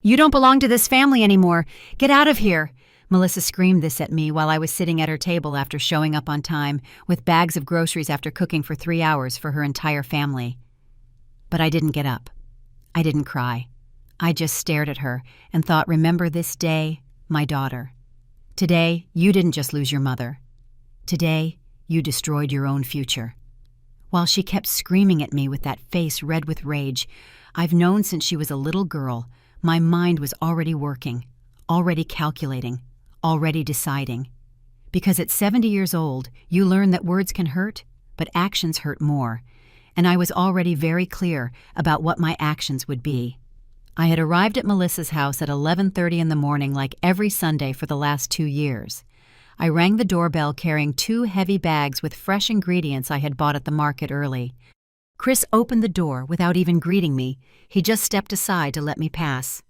"You don't belong to this family anymore. Get out of here." Melissa screamed this at me while I was sitting at her table after showing up on time with bags of groceries after cooking for 3 hours for her entire family. But I didn't get up. I didn't cry. I just stared at her and thought, remember this day, my daughter. Today, you didn't just lose your mother. Today, you destroyed your own future. While she kept screaming at me with that face red with rage, I've known since she was a little girl, my mind was already working, already calculating, already deciding. Because at 70 years old, you learn that words can hurt, but actions hurt more. And I was already very clear about what my actions would be. I had arrived at Melissa's house at 11:30 in the morning like every Sunday for the last 2 years. I rang the doorbell carrying 2 heavy bags with fresh ingredients I had bought at the market early. Chris opened the door without even greeting me. He just stepped aside to let me pass.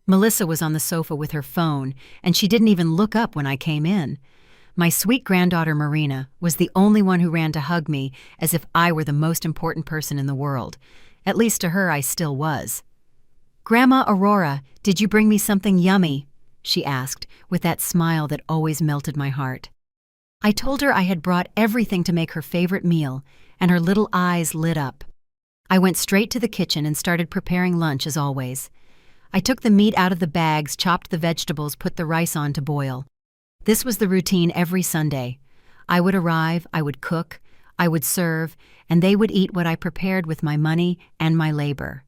Melissa was on the sofa with her phone, and she didn't even look up when I came in. My sweet granddaughter Marina was the only one who ran to hug me as if I were the most important person in the world. At least to her I still was. "Grandma Aurora, did you bring me something yummy?" she asked, with that smile that always melted my heart. I told her I had brought everything to make her favorite meal, and her little eyes lit up. I went straight to the kitchen and started preparing lunch as always. I took the meat out of the bags, chopped the vegetables, put the rice on to boil. This was the routine every Sunday. I would arrive, I would cook, I would serve, and they would eat what I prepared with my money and my labor.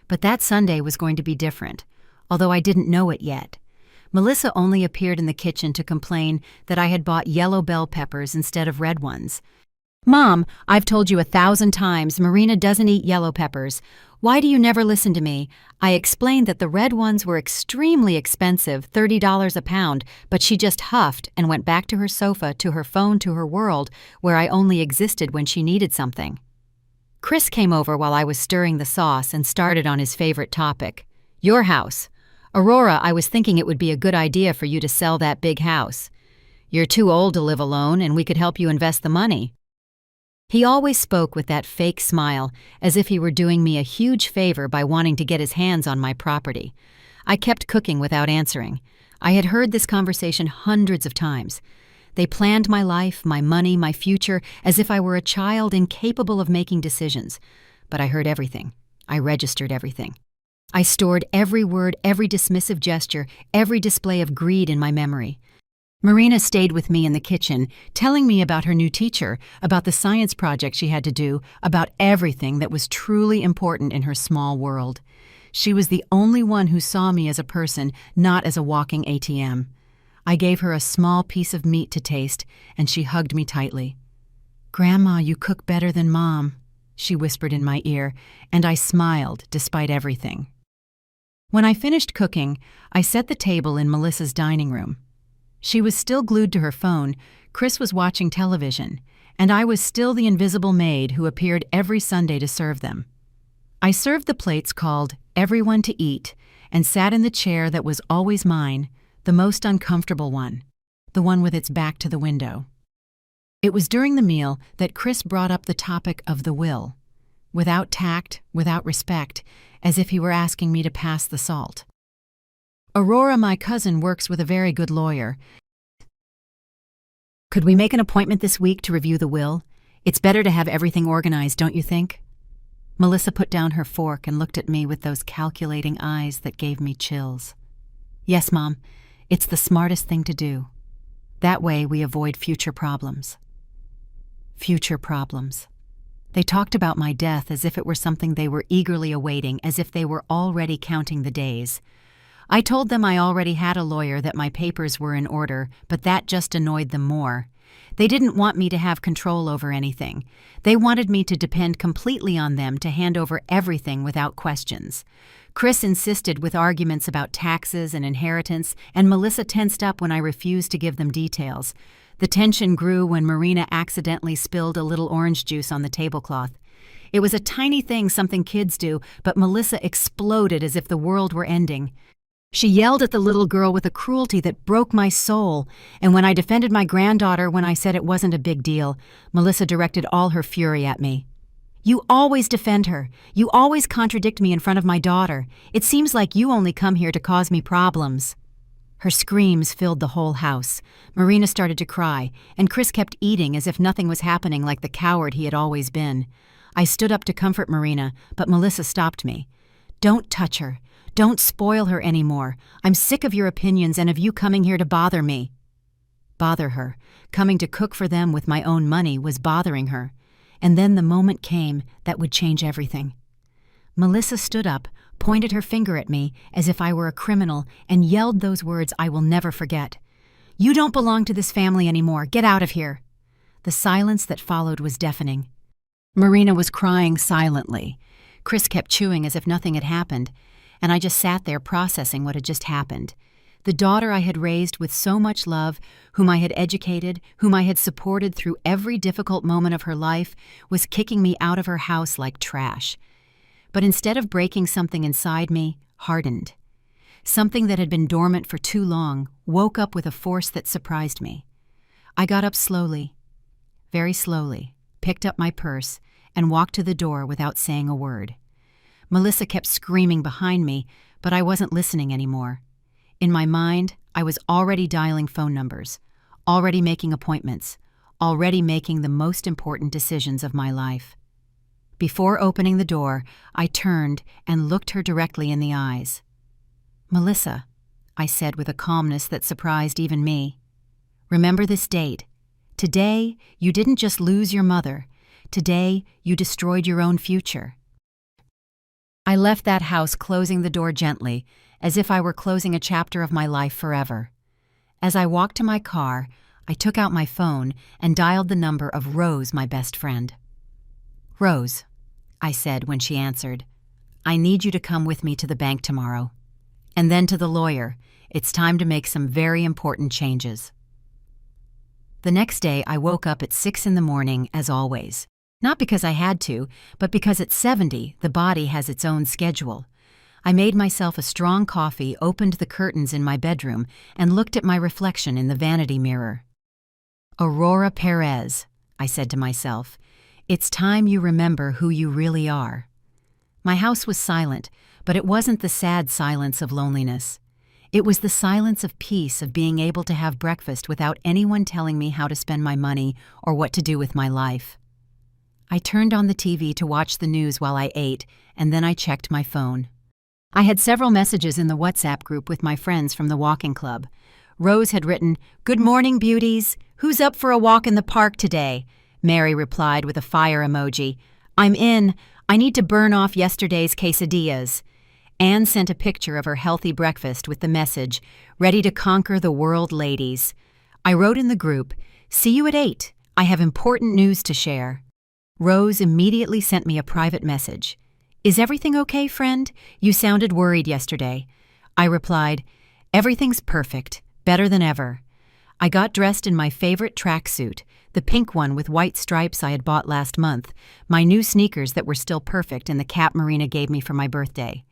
But that Sunday was going to be different, although I didn't know it yet. Melissa only appeared in the kitchen to complain that I had bought yellow bell peppers instead of red ones. "Mom, I've told you 1,000 times Marina doesn't eat yellow peppers. Why do you never listen to me?" I explained that the red ones were extremely expensive, $30 a pound, but she just huffed and went back to her sofa, to her phone, to her world, where I only existed when she needed something. Chris came over while I was stirring the sauce and started on his favorite topic. "Your house. Aurora, I was thinking it would be a good idea for you to sell that big house. You're too old to live alone, and we could help you invest the money." He always spoke with that fake smile, as if he were doing me a huge favor by wanting to get his hands on my property. I kept cooking without answering. I had heard this conversation hundreds of times. They planned my life, my money, my future, as if I were a child incapable of making decisions. But I heard everything. I registered everything. I stored every word, every dismissive gesture, every display of greed in my memory. Marina stayed with me in the kitchen, telling me about her new teacher, about the science project she had to do, about everything that was truly important in her small world. She was the only one who saw me as a person, not as a walking ATM. I gave her a small piece of meat to taste, and she hugged me tightly. "Grandma, you cook better than Mom," she whispered in my ear, and I smiled despite everything. When I finished cooking, I set the table in Melissa's dining room. She was still glued to her phone, Chris was watching television, and I was still the invisible maid who appeared every Sunday to serve them. I served the plates called "Everyone to Eat" and sat in the chair that was always mine, the most uncomfortable one, the one with its back to the window. It was during the meal that Chris brought up the topic of the will, without tact, without respect, as if he were asking me to pass the salt. "Aurora, my cousin, works with a very good lawyer. Could we make an appointment this week to review the will? It's better to have everything organized, don't you think?" Melissa put down her fork and looked at me with those calculating eyes that gave me chills. "Yes, Mom, it's the smartest thing to do. That way we avoid future problems." Future problems. They talked about my death as if it were something they were eagerly awaiting, as if they were already counting the days. I told them I already had a lawyer, that my papers were in order, but that just annoyed them more. They didn't want me to have control over anything. They wanted me to depend completely on them to hand over everything without questions. Chris insisted with arguments about taxes and inheritance, and Melissa tensed up when I refused to give them details. The tension grew when Marina accidentally spilled a little orange juice on the tablecloth. It was a tiny thing, something kids do, but Melissa exploded as if the world were ending. She yelled at the little girl with a cruelty that broke my soul, and when I defended my granddaughter when I said it wasn't a big deal, Melissa directed all her fury at me. You always defend her. You always contradict me in front of my daughter. It seems like you only come here to cause me problems." Her screams filled the whole house. Marina started to cry, and Chris kept eating as if nothing was happening, like the coward he had always been. I stood up to comfort Marina, but Melissa stopped me. "Don't touch her. Don't spoil her anymore. I'm sick of your opinions and of you coming here to bother me." Bother her. Coming to cook for them with my own money was bothering her. And then the moment came that would change everything. Melissa stood up, pointed her finger at me as if I were a criminal, and yelled those words I will never forget. "You don't belong to this family anymore. Get out of here." The silence that followed was deafening. Marina was crying silently. Chris kept chewing as if nothing had happened, and I just sat there processing what had just happened. The daughter I had raised with so much love, whom I had educated, whom I had supported through every difficult moment of her life, was kicking me out of her house like trash. But instead of breaking, something inside me hardened. Something that had been dormant for too long woke up with a force that surprised me. I got up slowly, very slowly, picked up my purse, and walked to the door without saying a word. Melissa kept screaming behind me, but I wasn't listening anymore. In my mind, I was already dialing phone numbers, already making appointments, already making the most important decisions of my life. Before opening the door, I turned and looked her directly in the eyes. "Melissa," I said with a calmness that surprised even me, "remember this date. Today, you didn't just lose your mother. Today, you destroyed your own future." I left that house, closing the door gently, as if I were closing a chapter of my life forever. As I walked to my car, I took out my phone and dialed the number of Rose, my best friend. "Rose," I said when she answered, "I need you to come with me to the bank tomorrow. And then to the lawyer. It's time to make some very important changes." The next day, I woke up at 6 in the morning, as always. Not because I had to, but because at 70, the body has its own schedule. I made myself a strong coffee, opened the curtains in my bedroom, and looked at my reflection in the vanity mirror. "Aurora Perez," I said to myself, "it's time you remember who you really are." My house was silent, but it wasn't the sad silence of loneliness. It was the silence of peace, of being able to have breakfast without anyone telling me how to spend my money or what to do with my life. I turned on the TV to watch the news while I ate, and then I checked my phone. I had several messages in the WhatsApp group with my friends from the walking club. Rose had written, "Good morning, beauties. Who's up for a walk in the park today?" Mary replied with a fire emoji. "I'm in. I need to burn off yesterday's quesadillas." Anne sent a picture of her healthy breakfast with the message, "Ready to conquer the world, ladies." I wrote in the group, "See you at 8. I have important news to share." Rose immediately sent me a private message. "Is everything okay, friend? You sounded worried yesterday." I replied, "Everything's perfect, better than ever." I got dressed in my favorite tracksuit, the pink one with white stripes I had bought last month, my new sneakers that were still perfect, and the cap Marina gave me for my birthday.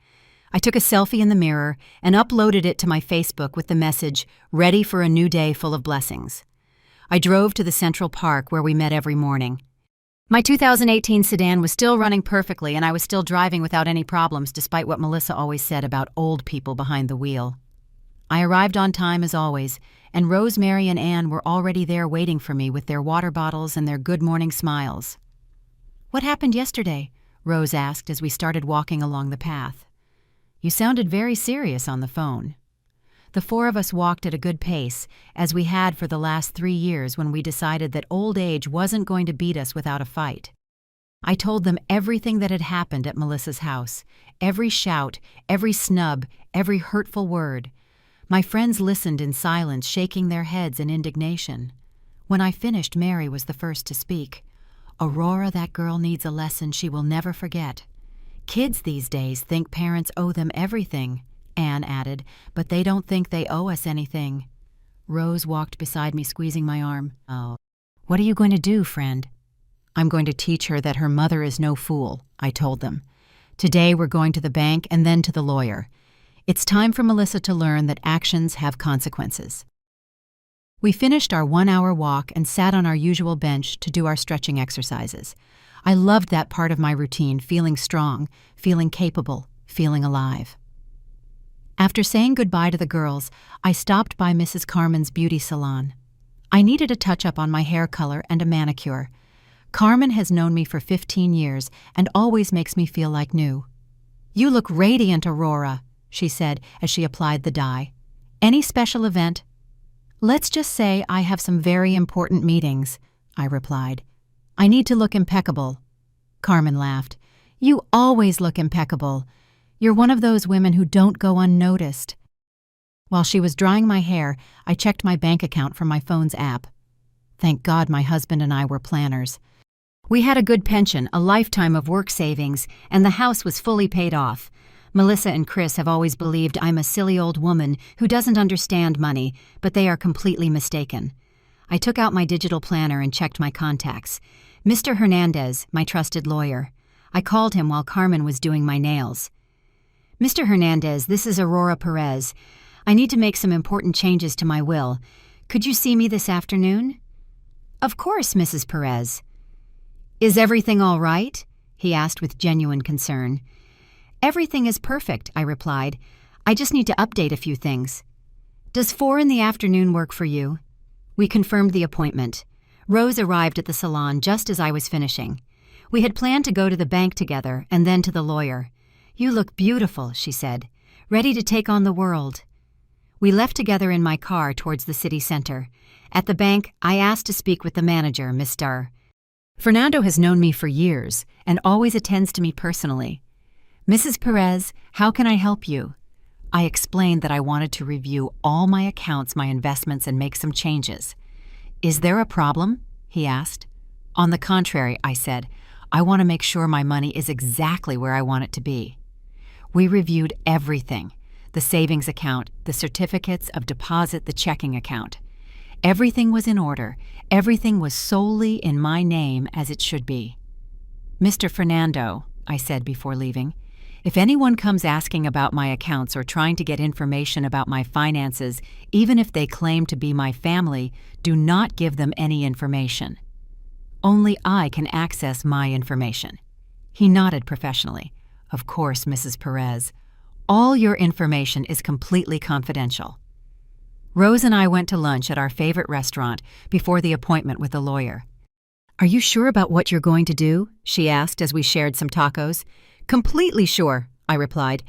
I took a selfie in the mirror and uploaded it to my Facebook with the message, "Ready for a new day full of blessings." I drove to the Central Park where we met every morning. My 2018 sedan was still running perfectly, and I was still driving without any problems, despite what Melissa always said about old people behind the wheel. I arrived on time as always, and Rose, Mary, and Anne were already there waiting for me with their water bottles and their good morning smiles. "What happened yesterday?" Rose asked as we started walking along the path. "You sounded very serious on the phone." The four of us walked at a good pace, as we had for the last 3 years when we decided that old age wasn't going to beat us without a fight. I told them everything that had happened at Melissa's house, every shout, every snub, every hurtful word. My friends listened in silence, shaking their heads in indignation. When I finished, Mary was the first to speak. "Aurora, that girl needs a lesson she will never forget. Kids these days think parents owe them everything," Anne added, "but they don't think they owe us anything." Rose walked beside me, squeezing my arm. "Oh, what are you going to do, friend?" "I'm going to teach her that her mother is no fool," I told them. "Today we're going to the bank and then to the lawyer. It's time for Melissa to learn that actions have consequences." We finished our 1-hour walk and sat on our usual bench to do our stretching exercises. I loved that part of my routine, feeling strong, feeling capable, feeling alive. After saying goodbye to the girls, I stopped by Mrs. Carmen's beauty salon. I needed a touch-up on my hair color and a manicure. Carmen has known me for 15 years and always makes me feel like new. "You look radiant, Aurora," she said as she applied the dye. "Any special event?" "Let's just say I have some very important meetings," I replied. "I need to look impeccable." Carmen laughed. "You always look impeccable. You're one of those women who don't go unnoticed." While she was drying my hair, I checked my bank account from my phone's app. Thank God my husband and I were planners. We had a good pension, a lifetime of work savings, and the house was fully paid off. Melissa and Chris have always believed I'm a silly old woman who doesn't understand money, but they are completely mistaken. I took out my digital planner and checked my contacts. Mr. Hernandez, my trusted lawyer. I called him while Carmen was doing my nails. "Mr. Hernandez, this is Aurora Perez. I need to make some important changes to my will. Could you see me this afternoon?" "Of course, Mrs. Perez." "Is everything all right?" he asked with genuine concern. "Everything is perfect," I replied. "I just need to update a few things." "Does 4 in the afternoon work for you?" We confirmed the appointment. Rose arrived at the salon just as I was finishing. We had planned to go to the bank together and then to the lawyer. "You look beautiful," she said. "Ready to take on the world." We left together in my car towards the city center. At the bank, I asked to speak with the manager, Mr. Fernando has known me for years and always attends to me personally. "Mrs. Perez, how can I help you?" I explained that I wanted to review all my accounts, my investments, and make some changes. "Is there a problem?" he asked. "On the contrary," I said, "I want to make sure my money is exactly where I want it to be." We reviewed everything: the savings account, the certificates of deposit, the checking account. Everything was in order. Everything was solely in my name as it should be. "Mr. Fernando," I said before leaving, "if anyone comes asking about my accounts or trying to get information about my finances, even if they claim to be my family, do not give them any information. Only I can access my information." He nodded professionally. "Of course, Mrs. Perez. All your information is completely confidential." Rose and I went to lunch at our favorite restaurant before the appointment with the lawyer. "Are you sure about what you're going to do?" she asked as we shared some tacos. "Completely sure," I replied.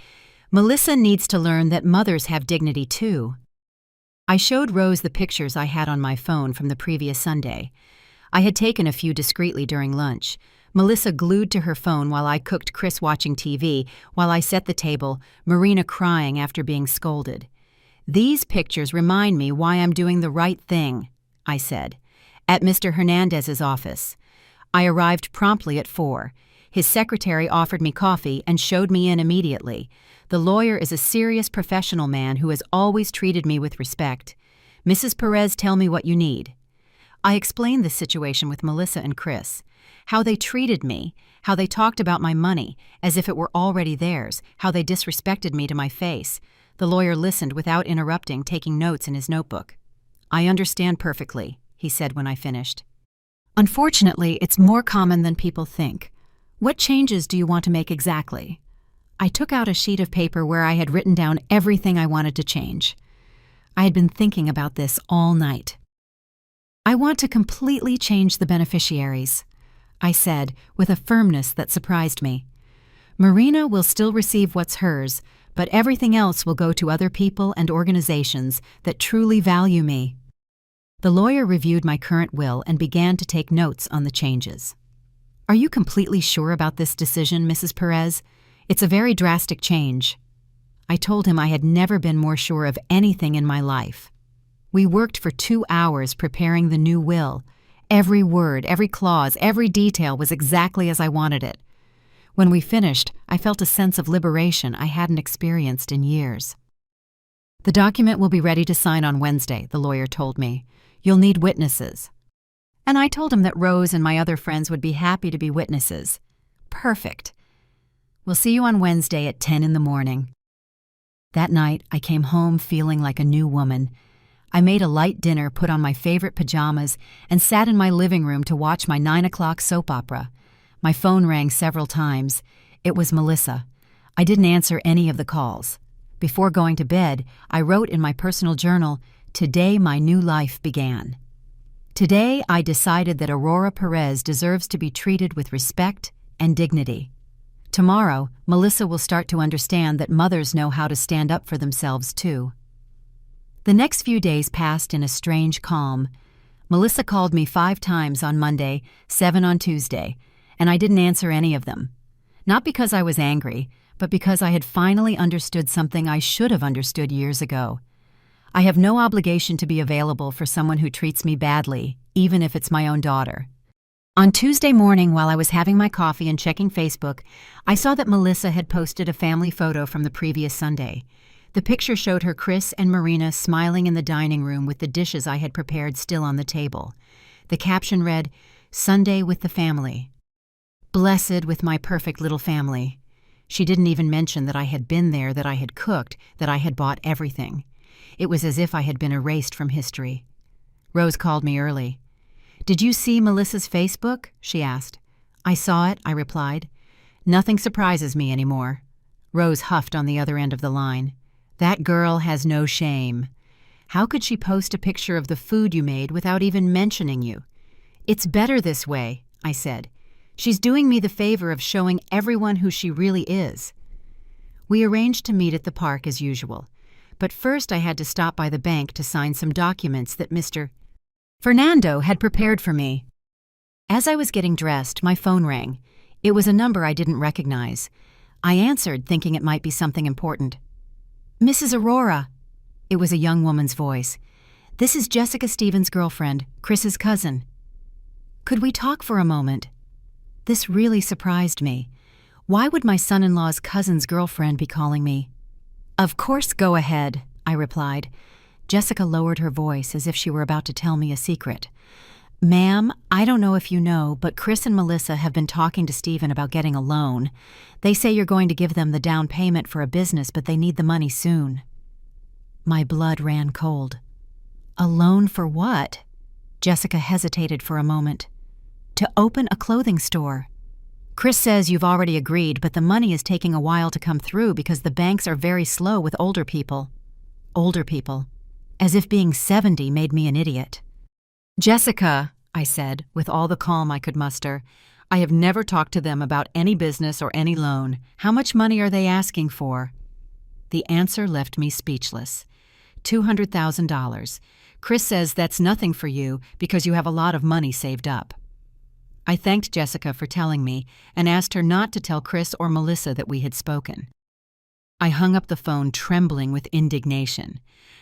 "Melissa needs to learn that mothers have dignity too." I showed Rose the pictures I had on my phone from the previous Sunday. I had taken a few discreetly during lunch. Melissa glued to her phone while I cooked, Chris watching TV, while I set the table, Marina crying after being scolded. "These pictures remind me why I'm doing the right thing," I said. At Mr. Hernandez's office. I arrived promptly at 4. His secretary offered me coffee and showed me in immediately. The lawyer is a serious professional man who has always treated me with respect. "Mrs. Perez, tell me what you need." I explained the situation with Melissa and Chris. How they treated me, how they talked about my money, as if it were already theirs, how they disrespected me to my face. The lawyer listened without interrupting, taking notes in his notebook. "I understand perfectly," he said when I finished. "Unfortunately, it's more common than people think. What changes do you want to make exactly?" I took out a sheet of paper where I had written down everything I wanted to change. I had been thinking about this all night. "I want to completely change the beneficiaries," I said with a firmness that surprised me. "Marina will still receive what's hers, but everything else will go to other people and organizations that truly value me." The lawyer reviewed my current will and began to take notes on the changes. "Are you completely sure about this decision, Mrs. Perez? It's a very drastic change." I told him I had never been more sure of anything in my life. We worked for 2 hours preparing the new will. Every word, every clause, every detail was exactly as I wanted it. When we finished, I felt a sense of liberation I hadn't experienced in years. "The document will be ready to sign on Wednesday," the lawyer told me. "You'll need witnesses." And I told him that Rose and my other friends would be happy to be witnesses. Perfect. "We'll see you on Wednesday at 10 in the morning. That night, I came home feeling like a new woman. I made a light dinner, put on my favorite pajamas, and sat in my living room to watch my 9 o'clock soap opera. My phone rang several times. It was Melissa. I didn't answer any of the calls. Before going to bed, I wrote in my personal journal, "Today my new life began." Today I decided that Aurora Perez deserves to be treated with respect and dignity. Tomorrow, Melissa will start to understand that mothers know how to stand up for themselves too. The next few days passed in a strange calm. Melissa called me 5 times on Monday, 7 on Tuesday, and I didn't answer any of them. Not because I was angry, but because I had finally understood something I should have understood years ago. I have no obligation to be available for someone who treats me badly, even if it's my own daughter. On Tuesday morning, while I was having my coffee and checking Facebook, I saw that Melissa had posted a family photo from the previous Sunday. The picture showed her Chris and Marina smiling in the dining room with the dishes I had prepared still on the table. The caption read, "Sunday with the family. Blessed with my perfect little family." She didn't even mention that I had been there, that I had cooked, that I had bought everything. It was as if I had been erased from history. Rose called me early. "Did you see Melissa's Facebook?" she asked. "I saw it," I replied. "Nothing surprises me anymore." Rose huffed on the other end of the line. "That girl has no shame. How could she post a picture of the food you made without even mentioning you?" "It's better this way," I said. "She's doing me the favor of showing everyone who she really is." We arranged to meet at the park as usual, but first I had to stop by the bank to sign some documents that Mr. Fernando had prepared for me. As I was getting dressed, my phone rang. It was a number I didn't recognize. I answered, thinking it might be something important. "Mrs. Aurora." It was a young woman's voice. "This is Jessica Stevens' girlfriend, Chris's cousin. Could we talk for a moment?" This really surprised me. Why would my son-in-law's cousin's girlfriend be calling me? "Of course, go ahead," I replied. Jessica lowered her voice as if she were about to tell me a secret. "Ma'am, I don't know if you know, but Chris and Melissa have been talking to Stephen about getting a loan. They say you're going to give them the down payment for a business, but they need the money soon." My blood ran cold. "A loan for what?" Jessica hesitated for a moment. "To open a clothing store. Chris says you've already agreed, but the money is taking a while to come through because the banks are very slow with older people." Older people. As if being 70 made me an idiot. "Jessica," I said, with all the calm I could muster, "I have never talked to them about any business or any loan. How much money are they asking for?" The answer left me speechless. $200,000. Chris says that's nothing for you because you have a lot of money saved up. I thanked Jessica for telling me and asked her not to tell Chris or Melissa that we had spoken. I hung up the phone trembling with indignation.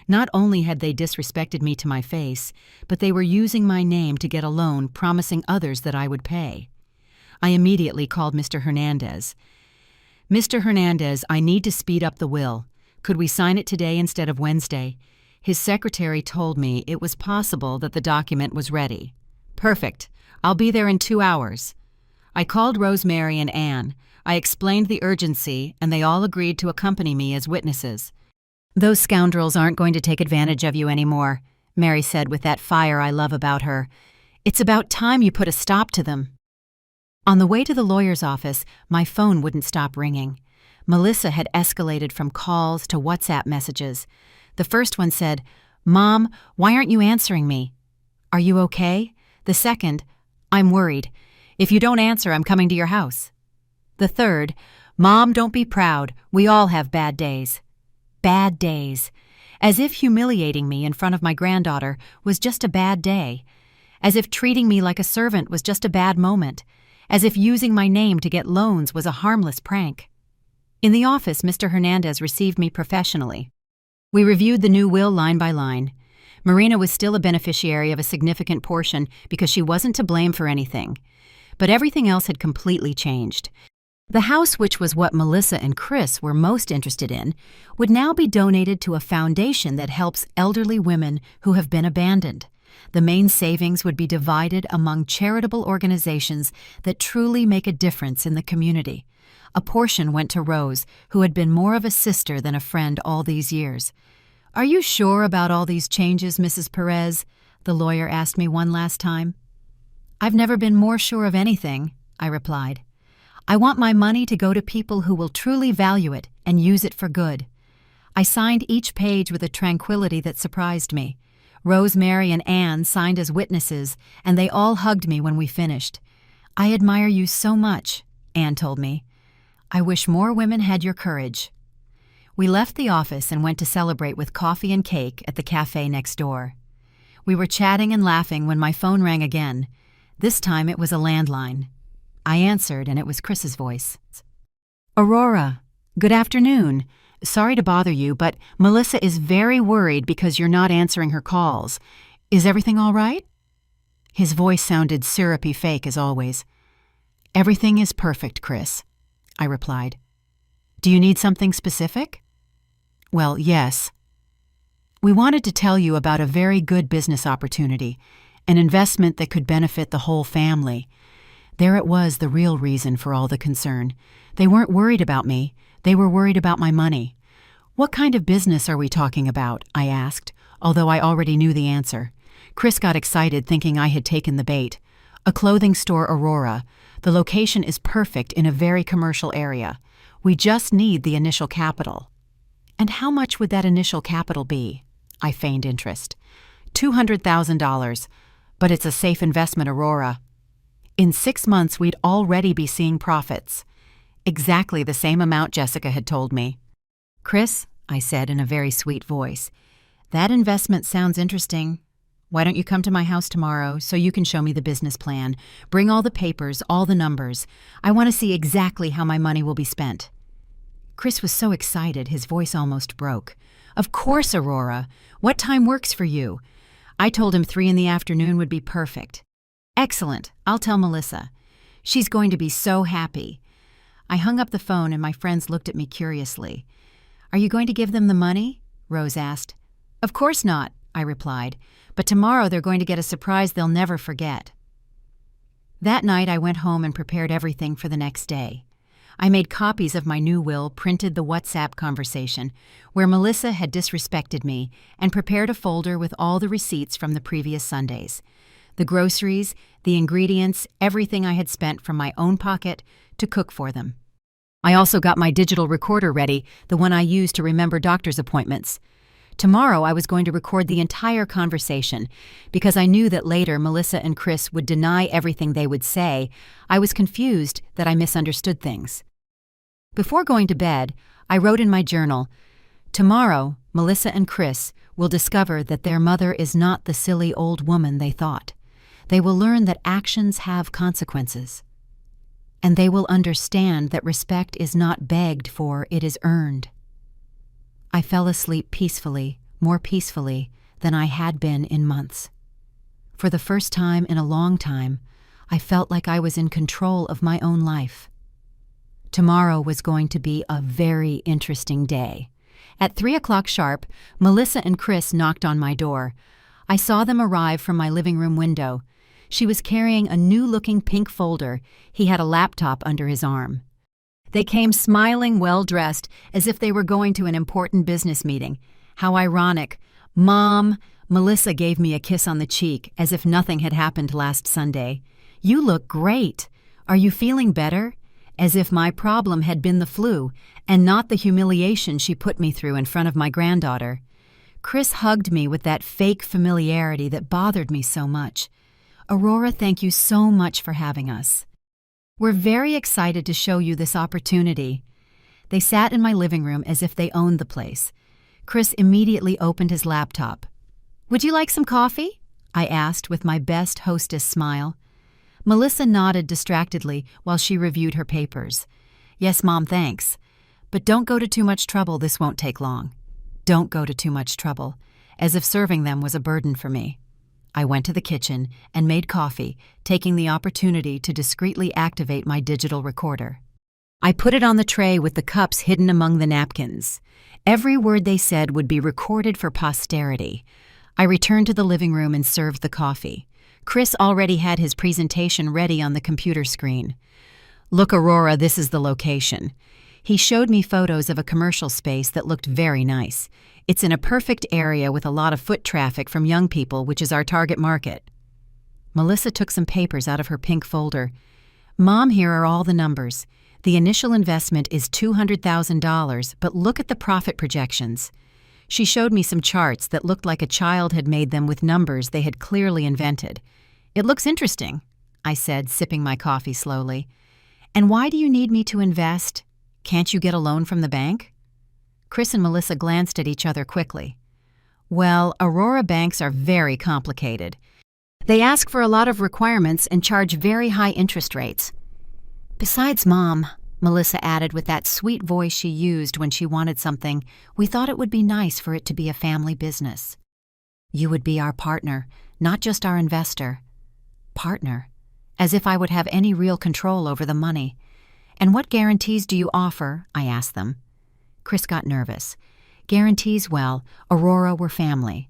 Not only had they disrespected me to my face, but they were using my name to get a loan, promising others that I would pay. I immediately called Mr. Hernandez. "Mr. Hernandez, I need to speed up the will. Could we sign it today instead of Wednesday?" His secretary told me it was possible that the document was ready. "Perfect. I'll be there in 2 hours." I called Rosemary and Anne. I explained the urgency, and they all agreed to accompany me as witnesses. "Those scoundrels aren't going to take advantage of you anymore," Mary said with that fire I love about her. "It's about time you put a stop to them." On the way to the lawyer's office, my phone wouldn't stop ringing. Melissa had escalated from calls to WhatsApp messages. The first one said, "Mom, why aren't you answering me?" "Are you okay?" The second, "I'm worried. If you don't answer, I'm coming to your house." The third, "Mom, don't be proud. We all have bad days." Bad days. As if humiliating me in front of my granddaughter was just a bad day. As if treating me like a servant was just a bad moment. As if using my name to get loans was a harmless prank. In the office, Mr. Hernandez received me professionally. We reviewed the new will line by line. Marina was still a beneficiary of a significant portion because she wasn't to blame for anything. But everything else had completely changed. The house, which was what Melissa and Chris were most interested in, would now be donated to a foundation that helps elderly women who have been abandoned. The main savings would be divided among charitable organizations that truly make a difference in the community. A portion went to Rose, who had been more of a sister than a friend all these years. "Are you sure about all these changes, Mrs. Perez?" the lawyer asked me one last time. "I've never been more sure of anything," I replied. I want my money to go to people who will truly value it and use it for good. I signed each page with a tranquility that surprised me. Rosemary and Anne signed as witnesses, and they all hugged me when we finished. I admire you so much, Anne told me. I wish more women had your courage. We left the office and went to celebrate with coffee and cake at the cafe next door. We were chatting and laughing when my phone rang again. This time it was a landline. I answered, and it was Chris's voice. Aurora, good afternoon. Sorry to bother you, but Melissa is very worried because you're not answering her calls. Is everything all right? His voice sounded syrupy fake as always. Everything is perfect, Chris, I replied. Do you need something specific? Well, yes. We wanted to tell you about a very good business opportunity, an investment that could benefit the whole family. There it was, the real reason for all the concern. They weren't worried about me. They were worried about my money. What kind of business are we talking about? I asked, although I already knew the answer. Chris got excited, thinking I had taken the bait. A clothing store, Aurora. The location is perfect in a very commercial area. We just need the initial capital. And how much would that initial capital be? I feigned interest. $200,000. But it's a safe investment, Aurora. In 6 months, we'd already be seeing profits. Exactly the same amount Jessica had told me. Chris, I said in a very sweet voice, that investment sounds interesting. Why don't you come to my house tomorrow so you can show me the business plan? Bring all the papers, all the numbers. I want to see exactly how my money will be spent. Chris was so excited, his voice almost broke. Of course, Aurora. What time works for you? I told him 3 p.m. would be perfect. Excellent. I'll tell Melissa. She's going to be so happy. I hung up the phone and my friends looked at me curiously. Are you going to give them the money? Rose asked. Of course not, I replied. But tomorrow they're going to get a surprise they'll never forget. That night I went home and prepared everything for the next day. I made copies of my new will, printed the WhatsApp conversation where Melissa had disrespected me, and prepared a folder with all the receipts from the previous Sundays. The groceries, the ingredients, everything I had spent from my own pocket to cook for them. I also got my digital recorder ready, the one I use to remember doctor's appointments. Tomorrow I was going to record the entire conversation. Because I knew that later Melissa and Chris would deny everything they would say, I was confused that I misunderstood things. Before going to bed, I wrote in my journal, tomorrow, Melissa and Chris will discover that their mother is not the silly old woman they thought. They will learn that actions have consequences. And they will understand that respect is not begged for, it is earned. I fell asleep peacefully, more peacefully than I had been in months. For the first time in a long time, I felt like I was in control of my own life. Tomorrow was going to be a very interesting day. At 3:00 sharp, Melissa and Chris knocked on my door. I saw them arrive from my living room window. She was carrying a new-looking pink folder. He had a laptop under his arm. They came smiling, well-dressed, as if they were going to an important business meeting. How ironic. Mom, Melissa gave me a kiss on the cheek, as if nothing had happened last Sunday. You look great. Are you feeling better? As if my problem had been the flu, and not the humiliation she put me through in front of my granddaughter. Chris hugged me with that fake familiarity that bothered me so much. Aurora, thank you so much for having us. We're very excited to show you this opportunity. They sat in my living room as if they owned the place. Chris immediately opened his laptop. Would you like some coffee? I asked with my best hostess smile. Melissa nodded distractedly while she reviewed her papers. Yes, Mom, thanks. But don't go to too much trouble, this won't take long. Don't go to too much trouble, as if serving them was a burden for me. I went to the kitchen and made coffee, taking the opportunity to discreetly activate my digital recorder. I put it on the tray with the cups hidden among the napkins. Every word they said would be recorded for posterity. I returned to the living room and served the coffee. Chris already had his presentation ready on the computer screen. Look, Aurora, this is the location. He showed me photos of a commercial space that looked very nice. It's in a perfect area with a lot of foot traffic from young people, which is our target market. Melissa took some papers out of her pink folder. Mom, here are all the numbers. The initial investment is $200,000, but look at the profit projections. She showed me some charts that looked like a child had made them with numbers they had clearly invented. It looks interesting, I said, sipping my coffee slowly. And why do you need me to invest? Can't you get a loan from the bank? Chris and Melissa glanced at each other quickly. Well, Aurora banks are very complicated. They ask for a lot of requirements and charge very high interest rates. Besides, Mom, Melissa added with that sweet voice she used when she wanted something, we thought it would be nice for it to be a family business. You would be our partner, not just our investor. Partner? As if I would have any real control over the money. And what guarantees do you offer? I asked them. Chris got nervous. Guarantees, well, Aurora, we're family.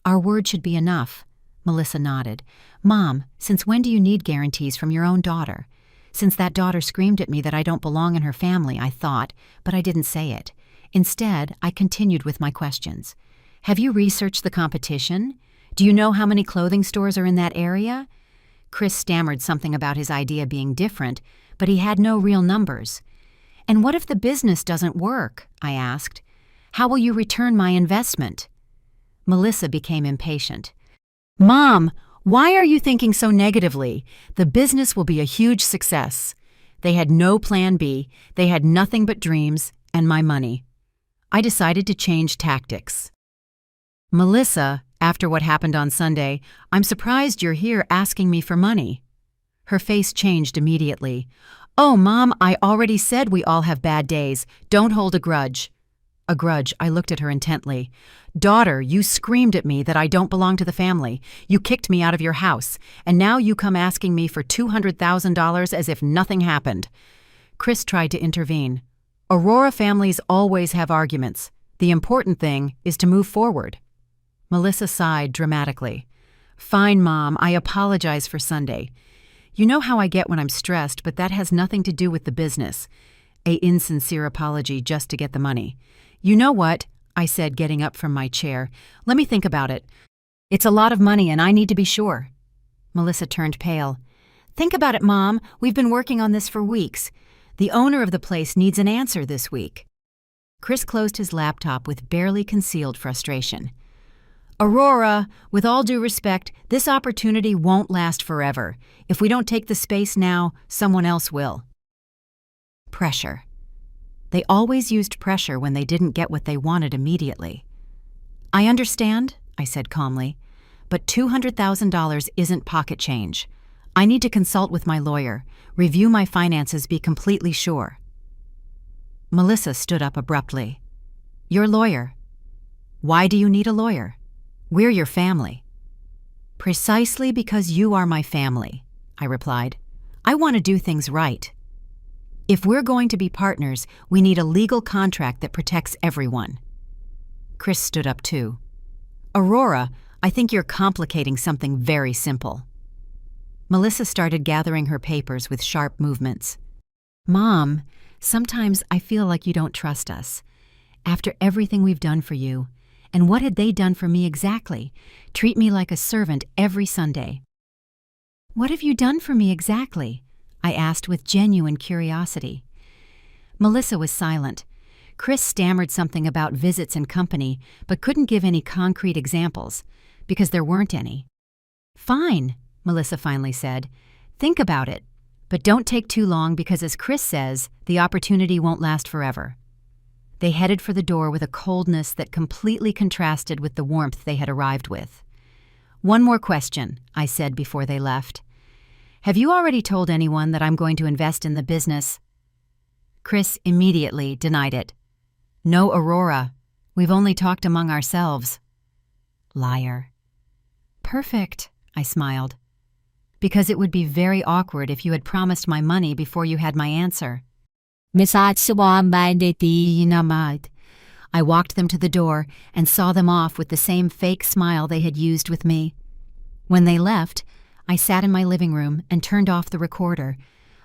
Our word should be enough. Melissa nodded. Mom, since when do you need guarantees from your own daughter? Since that daughter screamed at me that I don't belong in her family, I thought, but I didn't say it. Instead, I continued with my questions. Have you researched the competition? Do you know how many clothing stores are in that area? Chris stammered something about his idea being different, but he had no real numbers. And what if the business doesn't work? I asked. How will you return my investment? Melissa became impatient. Mom, why are you thinking so negatively? The business will be a huge success. They had no plan B. They had nothing but dreams and my money. I decided to change tactics. Melissa, after what happened on Sunday, I'm surprised you're here asking me for money. Her face changed immediately. Oh, Mom, I already said we all have bad days. Don't hold a grudge. A grudge, I looked at her intently. Daughter, you screamed at me that I don't belong to the family. You kicked me out of your house, and now you come asking me for $200,000 as if nothing happened. Chris tried to intervene. Aurora families always have arguments. The important thing is to move forward. Melissa sighed dramatically. Fine, Mom, I apologize for Sunday. You know how I get when I'm stressed, but that has nothing to do with the business. A insincere apology just to get the money. You know what? I said, getting up from my chair. Let me think about it. It's a lot of money and I need to be sure. Melissa turned pale. Think about it, Mom. We've been working on this for weeks. The owner of the place needs an answer this week. Chris closed his laptop with barely concealed frustration. Aurora, with all due respect, this opportunity won't last forever. If we don't take the space now, someone else will. Pressure. They always used pressure when they didn't get what they wanted immediately. I understand, I said calmly, but $200,000 isn't pocket change. I need to consult with my lawyer, review my finances, be completely sure. Melissa stood up abruptly. Your lawyer? Why do you need a lawyer? We're your family. Precisely because you are my family, I replied. I want to do things right. If we're going to be partners, we need a legal contract that protects everyone. Chris stood up too. Aurora, I think you're complicating something very simple. Melissa started gathering her papers with sharp movements. Mom, sometimes I feel like you don't trust us. After everything we've done for you, and what had they done for me exactly? Treat me like a servant every Sunday. What have you done for me exactly? I asked with genuine curiosity. Melissa was silent. Chris stammered something about visits and company, but couldn't give any concrete examples, because there weren't any. Fine, Melissa finally said. Think about it, but don't take too long because, as Chris says, the opportunity won't last forever. They headed for the door with a coldness that completely contrasted with the warmth they had arrived with. One more question, I said before they left. Have you already told anyone that I'm going to invest in the business? Chris immediately denied it. No, Aurora. We've only talked among ourselves. Liar. Perfect, I smiled. Because it would be very awkward if you had promised my money before you had my answer. I walked them to the door and saw them off with the same fake smile they had used with me. When they left, I sat in my living room and turned off the recorder.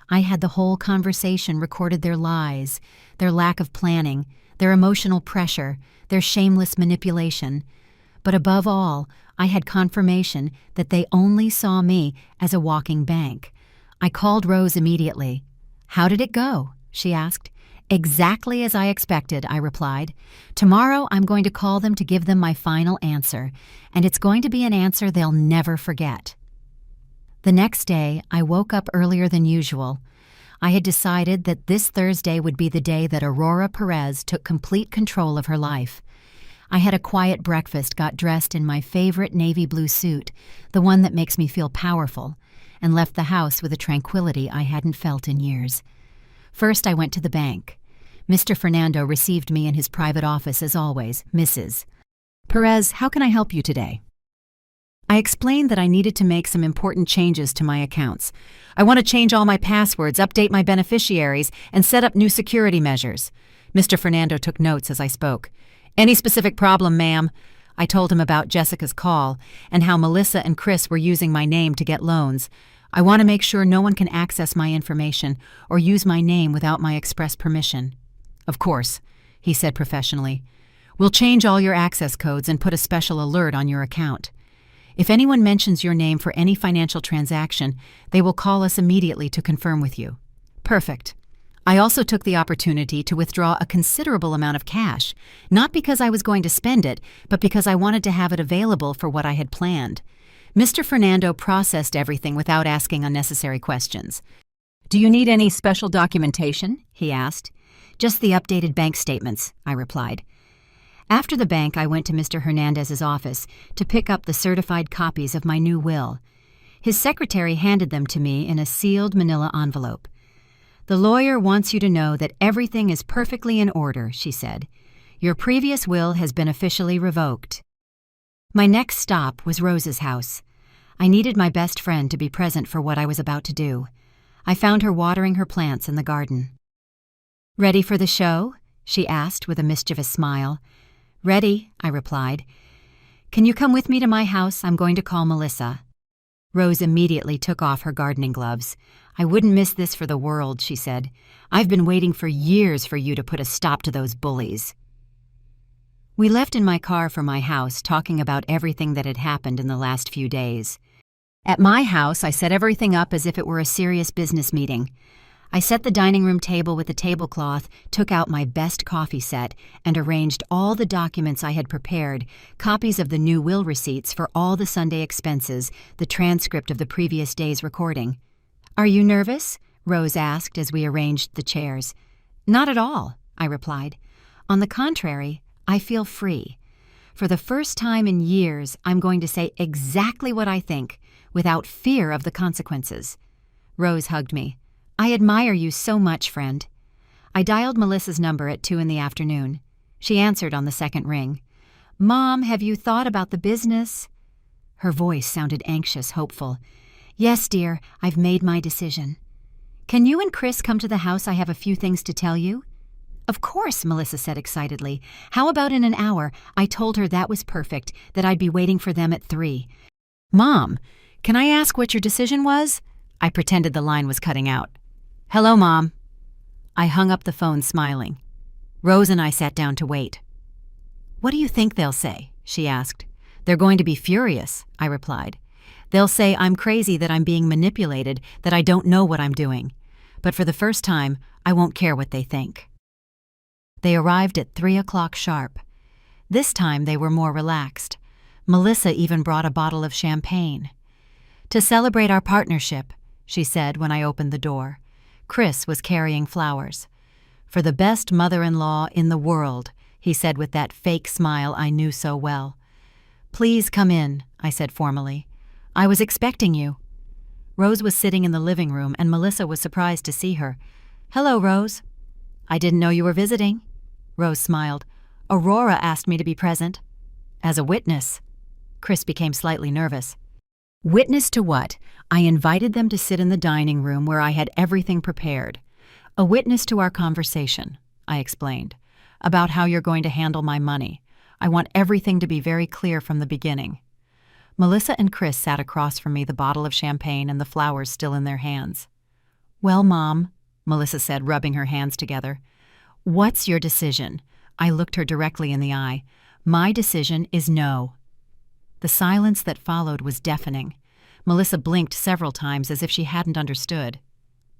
I had the whole conversation recorded, their lies, their lack of planning, their emotional pressure, their shameless manipulation. But above all, I had confirmation that they only saw me as a walking bank. I called Rose immediately. "How did it go?" she asked. "Exactly as I expected," I replied. "Tomorrow I'm going to call them to give them my final answer, and it's going to be an answer they'll never forget." The next day, I woke up earlier than usual. I had decided that this Thursday would be the day that Aurora Perez took complete control of her life. I had a quiet breakfast, got dressed in my favorite navy blue suit, the one that makes me feel powerful, and left the house with a tranquility I hadn't felt in years. First, I went to the bank. Mr. Fernando received me in his private office as always. "Mrs. Perez, how can I help you today?" I explained that I needed to make some important changes to my accounts. "I want to change all my passwords, update my beneficiaries, and set up new security measures." Mr. Fernando took notes as I spoke. "Any specific problem, ma'am?" I told him about Jessica's call and how Melissa and Chris were using my name to get loans. "I want to make sure no one can access my information or use my name without my express permission." "Of course," he said professionally. "We'll change all your access codes and put a special alert on your account. If anyone mentions your name for any financial transaction, they will call us immediately to confirm with you." "Perfect." I also took the opportunity to withdraw a considerable amount of cash, not because I was going to spend it, but because I wanted to have it available for what I had planned. Mr. Fernando processed everything without asking unnecessary questions. "Do you need any special documentation?" he asked. "Just the updated bank statements," I replied. After the bank, I went to Mr. Hernandez's office to pick up the certified copies of my new will. His secretary handed them to me in a sealed manila envelope. "The lawyer wants you to know that everything is perfectly in order," she said. "Your previous will has been officially revoked." My next stop was Rose's house. I needed my best friend to be present for what I was about to do. I found her watering her plants in the garden. "Ready for the show?" she asked with a mischievous smile. "Ready," I replied. "Can you come with me to my house? I'm going to call Melissa." Rose immediately took off her gardening gloves. "I wouldn't miss this for the world," she said. "I've been waiting for years for you to put a stop to those bullies." We left in my car for my house, talking about everything that had happened in the last few days. At my house, I set everything up as if it were a serious business meeting. I set the dining room table with the tablecloth, took out my best coffee set, and arranged all the documents I had prepared, copies of the new will receipts for all the Sunday expenses, the transcript of the previous day's recording. "Are you nervous?" Rose asked as we arranged the chairs. "Not at all," I replied. "On the contrary, I feel free. For the first time in years, I'm going to say exactly what I think, without fear of the consequences." Rose hugged me. "I admire you so much, friend." I dialed Melissa's number at 2 p.m. She answered on the second ring. "Mom, have you thought about the business?" Her voice sounded anxious, hopeful. "Yes, dear, I've made my decision." "Can you and Chris come to the house? I have a few things to tell you." "Of course," Melissa said excitedly. "How about in an hour?" I told her that was perfect, that I'd be waiting for them at 3. "Mom, can I ask what your decision was?" I pretended the line was cutting out. "Hello, Mom." I hung up the phone smiling. Rose and I sat down to wait. "What do you think they'll say?" she asked. "They're going to be furious," I replied. "They'll say I'm crazy, that I'm being manipulated, that I don't know what I'm doing. But for the first time, I won't care what they think." They arrived at 3 o'clock sharp. This time they were more relaxed. Melissa even brought a bottle of champagne. "To celebrate our partnership," she said when I opened the door. Chris was carrying flowers. "For the best mother-in-law in the world," he said with that fake smile I knew so well. "Please come in," I said formally. "I was expecting you." Rose was sitting in the living room, and Melissa was surprised to see her. "Hello, Rose." "I didn't know you were visiting." Rose smiled. "Aurora asked me to be present." "As a witness." Chris became slightly nervous. "Witness to what?" I invited them to sit in the dining room where I had everything prepared. "A witness to our conversation," I explained, "about how you're going to handle my money. I want everything to be very clear from the beginning." Melissa and Chris sat across from me, the bottle of champagne and the flowers still in their hands. "Well, Mom," Melissa said, rubbing her hands together. "What's your decision?" I looked her directly in the eye. "My decision is no." The silence that followed was deafening. Melissa blinked several times as if she hadn't understood.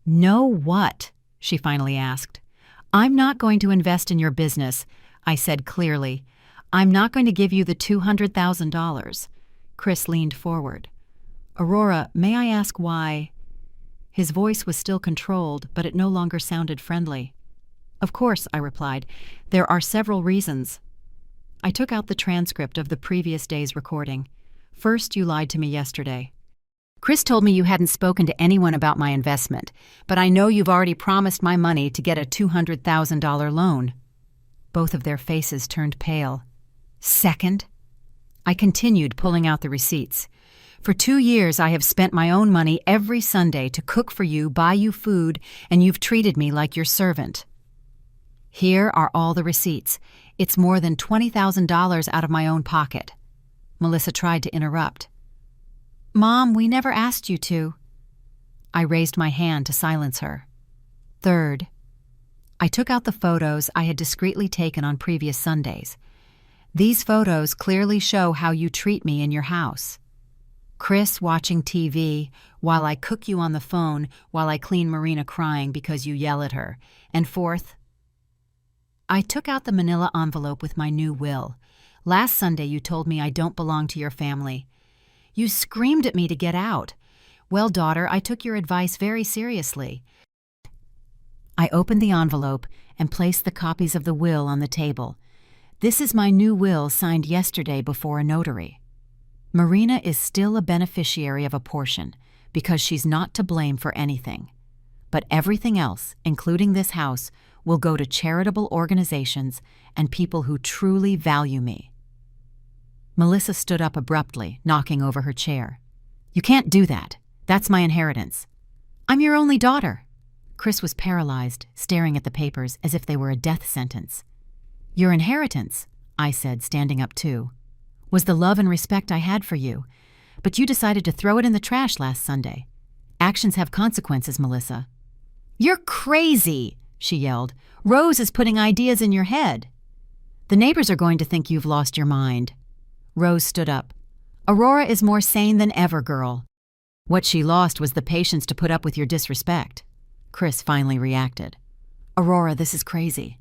"No what?" she finally asked. "I'm not going to invest in your business," I said clearly. "I'm not going to give you the $200,000. Chris leaned forward. "Aurora, may I ask why?" His voice was still controlled, but it no longer sounded friendly. "Of course," I replied. "There are several reasons." I took out the transcript of the previous day's recording. "First, you lied to me yesterday. Chris told me you hadn't spoken to anyone about my investment, but I know you've already promised my money to get a $200,000 loan." Both of their faces turned pale. "Second," I continued, pulling out the receipts. "For 2 years I have spent my own money every Sunday to cook for you, buy you food, and you've treated me like your servant. Here are all the receipts. It's more than $20,000 out of my own pocket." Melissa tried to interrupt. "Mom, we never asked you to." I raised my hand to silence her. Third, I took out the photos I had discreetly taken on previous Sundays. These photos clearly show how you treat me in your house. Chris watching TV while I cook you on the phone while I clean Marina crying because you yell at her. And fourth, I took out the manila envelope with my new will. Last Sunday you told me I don't belong to your family. You screamed at me to get out. Well, daughter, I took your advice very seriously. I opened the envelope and placed the copies of the will on the table. This is my new will signed yesterday before a notary. Marina is still a beneficiary of a portion because she's not to blame for anything. But everything else, including this house, will go to charitable organizations and people who truly value me. Melissa stood up abruptly, knocking over her chair. "You can't do that. That's my inheritance." "I'm your only daughter." Chris was paralyzed, staring at the papers as if they were a death sentence. "Your inheritance," I said, standing up too, "was the love and respect I had for you, but you decided to throw it in the trash last Sunday. Actions have consequences, Melissa." "You're crazy," she yelled. "Rose is putting ideas in your head." "The neighbors are going to think you've lost your mind." Rose stood up. "Aurora is more sane than ever, girl. What she lost was the patience to put up with your disrespect." Chris finally reacted. "Aurora, this is crazy.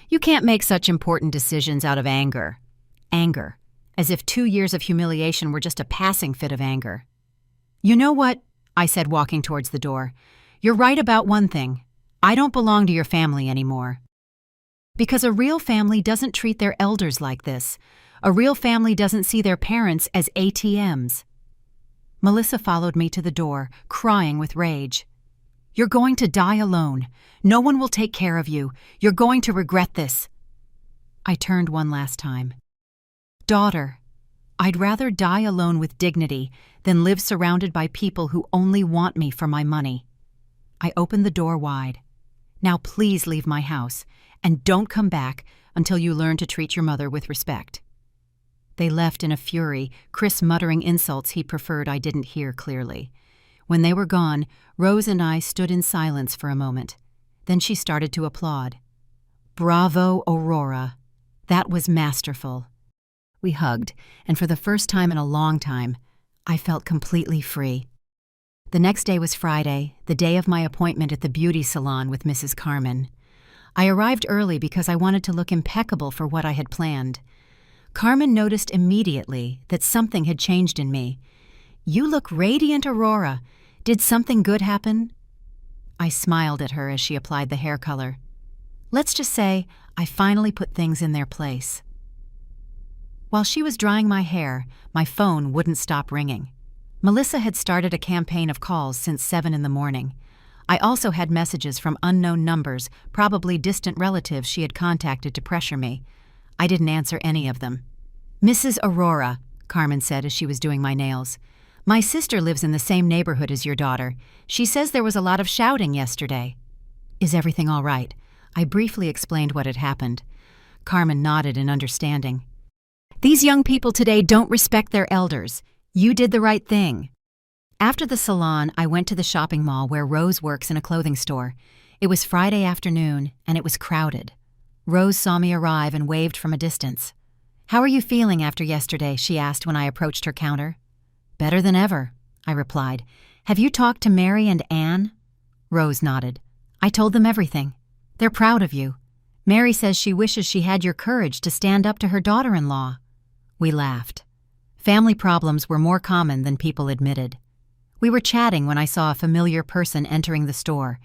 You can't make such important decisions out of anger." Anger, as if 2 years of humiliation were just a passing fit of anger. "You know what?" I said, walking towards the door. "You're right about one thing. I don't belong to your family anymore. Because a real family doesn't treat their elders like this. A real family doesn't see their parents as ATMs." Melissa followed me to the door, crying with rage. "You're going to die alone. No one will take care of you. You're going to regret this." I turned one last time. "Daughter, I'd rather die alone with dignity than live surrounded by people who only want me for my money." I opened the door wide. "Now please leave my house, and don't come back until you learn to treat your mother with respect." They left in a fury, Chris muttering insults he preferred I didn't hear clearly. When they were gone, Rose and I stood in silence for a moment. Then she started to applaud. "Bravo, Aurora. That was masterful." We hugged, and for the first time in a long time, I felt completely free. The next day was Friday, the day of my appointment at the beauty salon with Mrs. Carmen. I arrived early because I wanted to look impeccable for what I had planned. Carmen noticed immediately that something had changed in me. "You look radiant, Aurora. Did something good happen?" I smiled at her as she applied the hair color. Let's just say I finally put things in their place. While she was drying my hair, my phone wouldn't stop ringing. Melissa had started a campaign of calls since 7 in the morning. I also had messages from unknown numbers, probably distant relatives she had contacted to pressure me. I didn't answer any of them. "Mrs. Aurora," Carmen said as she was doing my nails, "my sister lives in the same neighborhood as your daughter. She says there was a lot of shouting yesterday." "Is everything all right?" I briefly explained what had happened. Carmen nodded in understanding. "These young people today don't respect their elders. You did the right thing." After the salon, I went to the shopping mall where Rose works in a clothing store. It was Friday afternoon, and it was crowded. Rose saw me arrive and waved from a distance. "How are you feeling after yesterday?" she asked when I approached her counter. "Better than ever," I replied. "Have you talked to Mary and Anne?" Rose nodded. "I told them everything. They're proud of you. Mary says she wishes she had your courage to stand up to her daughter-in-law." We laughed. Family problems were more common than people admitted. We were chatting when I saw a familiar person entering the store.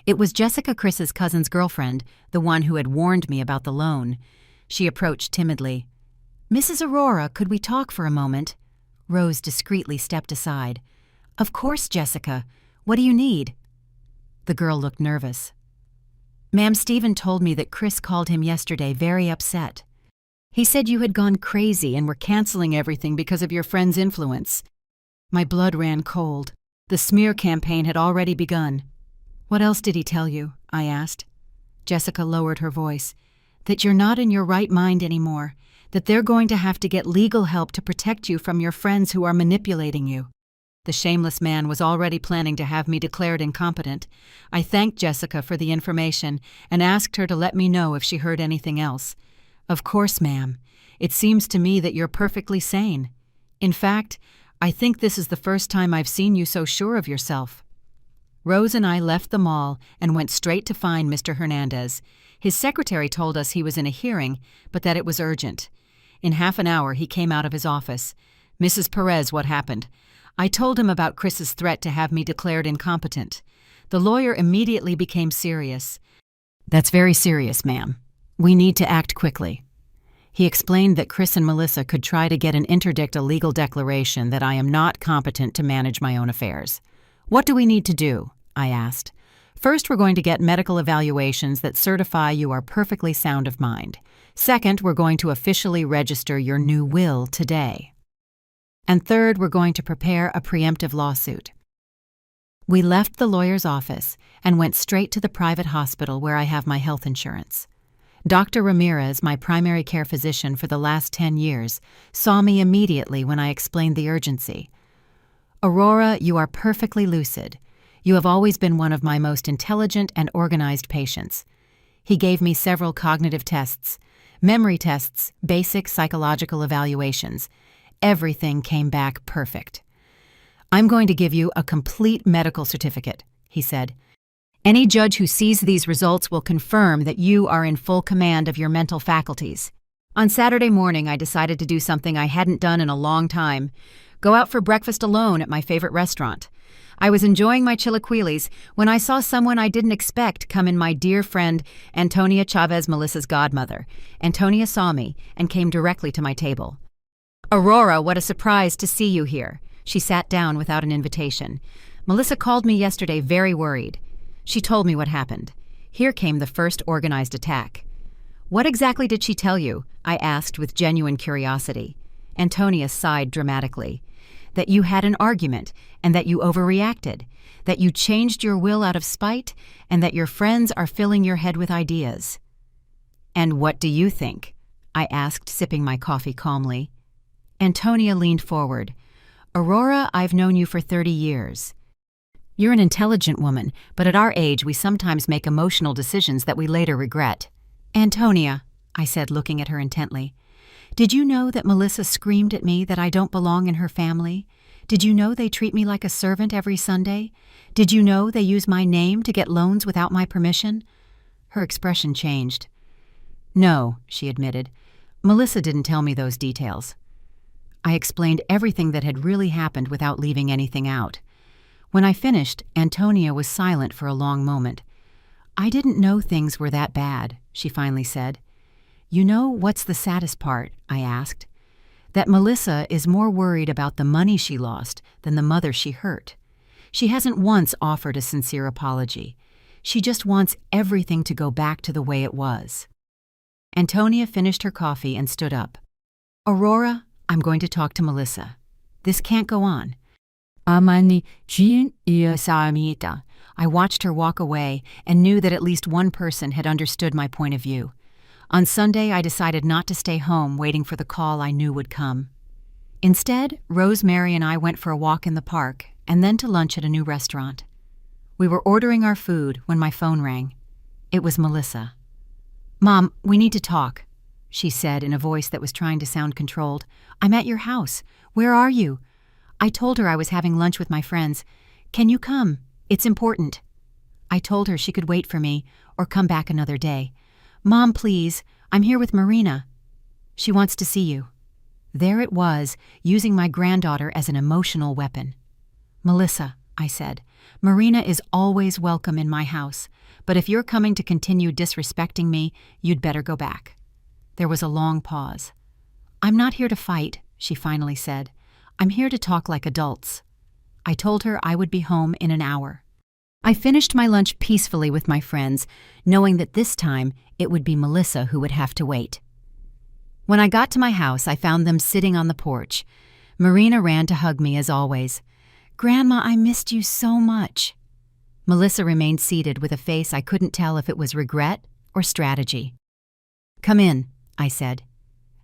It was Jessica Chris's cousin's girlfriend, the one who had warned me about the loan. She approached timidly. "Mrs. Aurora, could we talk for a moment?" Rose discreetly stepped aside. "Of course, Jessica. What do you need?" The girl looked nervous. "Ma'am, Stephen told me that Chris called him yesterday very upset. He said you had gone crazy and were canceling everything because of your friend's influence." My blood ran cold. The smear campaign had already begun. "What else did he tell you?" I asked. Jessica lowered her voice. "That you're not in your right mind anymore. That they're going to have to get legal help to protect you from your friends who are manipulating you." The shameless man was already planning to have me declared incompetent. I thanked Jessica for the information and asked her to let me know if she heard anything else. "Of course, ma'am. It seems to me that you're perfectly sane. In fact, I think this is the first time I've seen you so sure of yourself." Rose and I left the mall and went straight to find Mr. Hernandez. His secretary told us he was in a hearing, but that it was urgent. In half an hour, he came out of his office. "Mrs. Perez, what happened?" I told him about Chris's threat to have me declared incompetent. The lawyer immediately became serious. "That's very serious, ma'am. We need to act quickly." He explained that Chris and Melissa could try to get an interdict, a legal declaration that I am not competent to manage my own affairs. "What do we need to do?" I asked. "First, we're going to get medical evaluations that certify you are perfectly sound of mind. Second, we're going to officially register your new will today. And third, we're going to prepare a preemptive lawsuit." We left the lawyer's office and went straight to the private hospital where I have my health insurance. Dr. Ramirez, my primary care physician for the last 10 years, saw me immediately when I explained the urgency. "Aurora, you are perfectly lucid. You have always been one of my most intelligent and organized patients." He gave me several cognitive tests, memory tests, basic psychological evaluations. Everything came back perfect. "I'm going to give you a complete medical certificate," he said. "Any judge who sees these results will confirm that you are in full command of your mental faculties." On Saturday morning, I decided to do something I hadn't done in a long time: go out for breakfast alone at my favorite restaurant. I was enjoying my chilaquiles when I saw someone I didn't expect come in: my dear friend, Antonia Chavez, Melissa's godmother. Antonia saw me and came directly to my table. "Aurora, what a surprise to see you here." She sat down without an invitation. "Melissa called me yesterday very worried. She told me what happened." Here came the first organized attack. "What exactly did she tell you?" I asked with genuine curiosity. Antonia sighed dramatically. "That you had an argument, and that you overreacted, that you changed your will out of spite, and that your friends are filling your head with ideas." "And what do you think?" I asked, sipping my coffee calmly. Antonia leaned forward. "Aurora, I've known you for 30 years. You're an intelligent woman, but at our age we sometimes make emotional decisions that we later regret." "Antonia," I said, looking at her intently, "did you know that Melissa screamed at me that I don't belong in her family? Did you know they treat me like a servant every Sunday? Did you know they use my name to get loans without my permission?" Her expression changed. "No," she admitted. "Melissa didn't tell me those details." I explained everything that had really happened without leaving anything out. When I finished, Antonia was silent for a long moment. "I didn't know things were that bad," she finally said. "You know what's the saddest part?" I asked. "That Melissa is more worried about the money she lost than the mother she hurt. She hasn't once offered a sincere apology. She just wants everything to go back to the way it was." Antonia finished her coffee and stood up. "Aurora, I'm going to talk to Melissa. This can't go on." I watched her walk away and knew that at least one person had understood my point of view. On Sunday, I decided not to stay home waiting for the call I knew would come. Instead, Rosemary and I went for a walk in the park and then to lunch at a new restaurant. We were ordering our food when my phone rang. It was Melissa. "Mom, we need to talk," she said in a voice that was trying to sound controlled. "I'm at your house. Where are you?" I told her I was having lunch with my friends. Can you come? It's important. I told her she could wait for me or come back another day. Mom, please, I'm here with Marina. She wants to see you. There it was, using my granddaughter as an emotional weapon. Melissa, I said, Marina is always welcome in my house, but if you're coming to continue disrespecting me, you'd better go back. There was a long pause. I'm not here to fight, she finally said. I'm here to talk like adults. I told her I would be home in an hour. I finished my lunch peacefully with my friends, knowing that this time it would be Melissa who would have to wait. When I got to my house, I found them sitting on the porch. Marina ran to hug me as always. Grandma, I missed you so much. Melissa remained seated with a face I couldn't tell if it was regret or strategy. Come in, I said.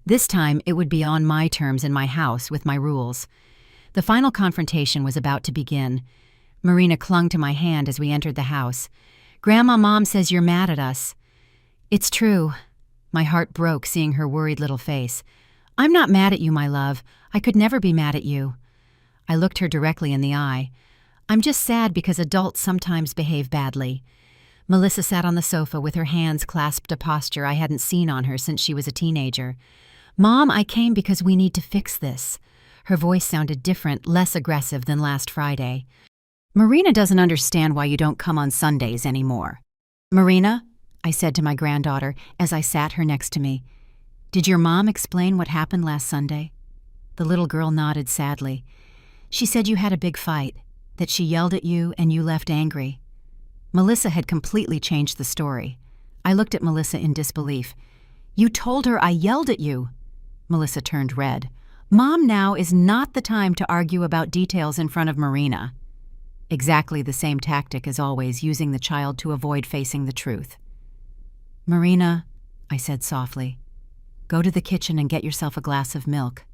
This time it would be on my terms in my house with my rules. The final confrontation was about to begin. Marina clung to my hand as we entered the house. Grandma, Mom says you're mad at us. It's true. My heart broke seeing her worried little face. I'm not mad at you, my love. I could never be mad at you. I looked her directly in the eye. I'm just sad because adults sometimes behave badly. Melissa sat on the sofa with her hands clasped, a posture I hadn't seen on her since she was a teenager. Mom, I came because we need to fix this. Her voice sounded different, less aggressive than last Friday. Marina doesn't understand why you don't come on Sundays anymore. Marina, I said to my granddaughter as I sat her next to me, did your mom explain what happened last Sunday? The little girl nodded sadly. She said you had a big fight, that she yelled at you and you left angry. Melissa had completely changed the story. I looked at Melissa in disbelief. You told her I yelled at you. Melissa turned red. Mom, now is not the time to argue about details in front of Marina. Exactly the same tactic as always, using the child to avoid facing the truth. Marina, I said softly, go to the kitchen and get yourself a glass of milk.